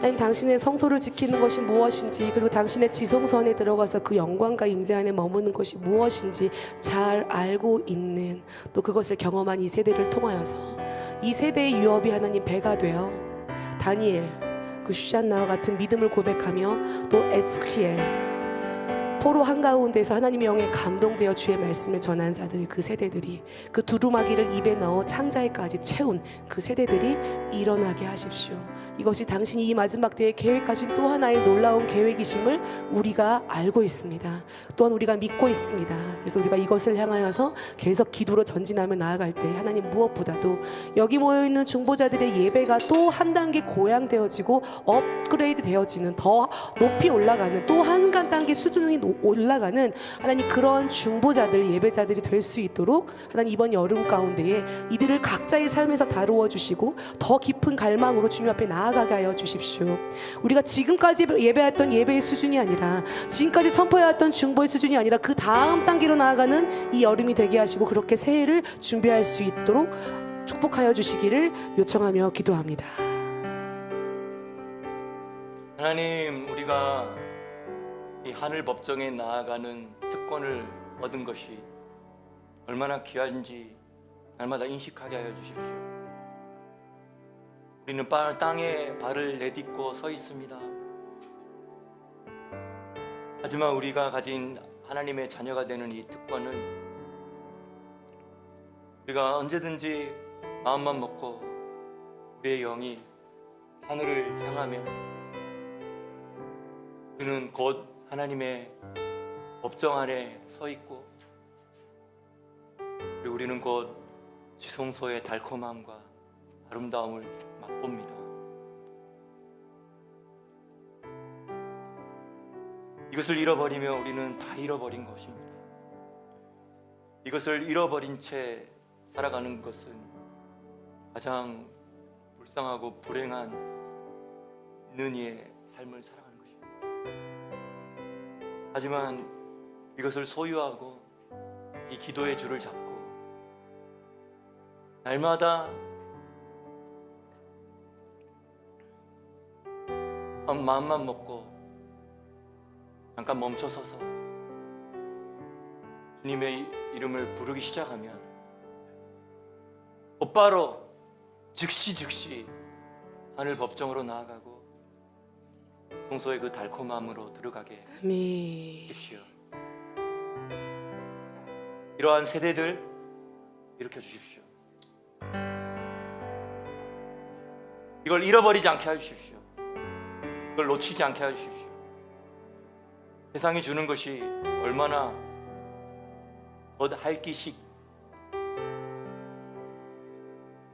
하나님 당신의 성소를 지키는 것이 무엇인지, 그리고 당신의 지성소 안에 들어가서 그 영광과 임재 안에 머무는 것이 무엇인지 잘 알고 있는, 또 그것을 경험한 이 세대를 통하여서 이 세대의 유업이 하나님 배가 되어 다니엘, 그 슈잔나와 같은 믿음을 고백하며 또 에스키엘, 포로 한가운데서 하나님의 영에 감동되어 주의 말씀을 전한 자들, 그 세대들이, 그 두루마기를 입에 넣어 창자에까지 채운 그 세대들이 일어나게 하십시오. 이것이 당신이 이 마지막 때에 계획하신 또 하나의 놀라운 계획이심을 우리가 알고 있습니다. 또한 우리가 믿고 있습니다. 그래서 우리가 이것을 향하여서 계속 기도로 전진하며 나아갈 때 하나님 무엇보다도 여기 모여있는 중보자들의 예배가 또 한 단계 고양되어지고 업그레이드 되어지는, 더 높이 올라가는, 또 한 단계 수준이 올라가는 하나님 그런 중보자들, 예배자들이 될 수 있도록 하나님 이번 여름 가운데에 이들을 각자의 삶에서 다루어 주시고 더 깊은 갈망으로 주님 앞에 나아가게 하여 주십시오. 우리가 지금까지 예배했던 예배의 수준이 아니라, 지금까지 선포해왔던 중보의 수준이 아니라 그 다음 단계로 나아가는 이 여름이 되게 하시고 그렇게 새해를 준비할 수 있도록 축복하여 주시기를 요청하며 기도합니다. 하나님, 우리가 이 하늘 법정에 나아가는 특권을 얻은 것이 얼마나 귀한지 날마다 인식하게 하여 주십시오. 우리는 땅에 발을 내딛고 서 있습니다. 하지만 우리가 가진 하나님의 자녀가 되는 이 특권은 우리가 언제든지 마음만 먹고 우리의 영이 하늘을 향하며 그는 곧 하나님의 법정 안에 서 있고, 그리고 우리는 곧 지성소의 달콤함과 아름다움을 맛봅니다. 이것을 잃어버리면 우리는 다 잃어버린 것입니다. 이것을 잃어버린 채 살아가는 것은 가장 불쌍하고 불행한 있는 이의 삶을 살아가는 것입니다. 하지만 이것을 소유하고 이 기도의 줄을 잡고 날마다 마음만 먹고 잠깐 멈춰서서 주님의 이름을 부르기 시작하면 곧바로 즉시 하늘 법정으로 나아가고 성소의 그 달콤함으로 들어가게 아멘. 해주십시오. 이러한 세대들 일으켜 주십시오. 이걸 잃어버리지 않게 해주십시오. 이걸 놓치지 않게 해주십시오. 세상이 주는 것이 얼마나 덧할기식,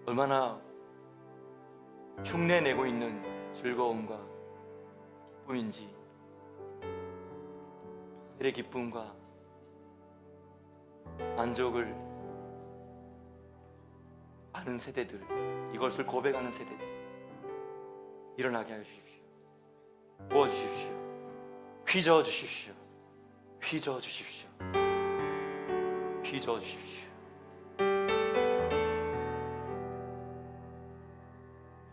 얼마나 흉내내고 있는 즐거움과 기쁨인지, 의 기쁨과 만족을 아는 세대들, 이것을 고백하는 세대들 일어나게 하여 주십시오. 부어주십시오. 휘저어 주십시오. 휘저어 주십시오. 휘저어 주십시오.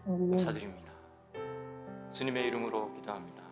감사드립니다. 주님의 이름으로 기도합니다.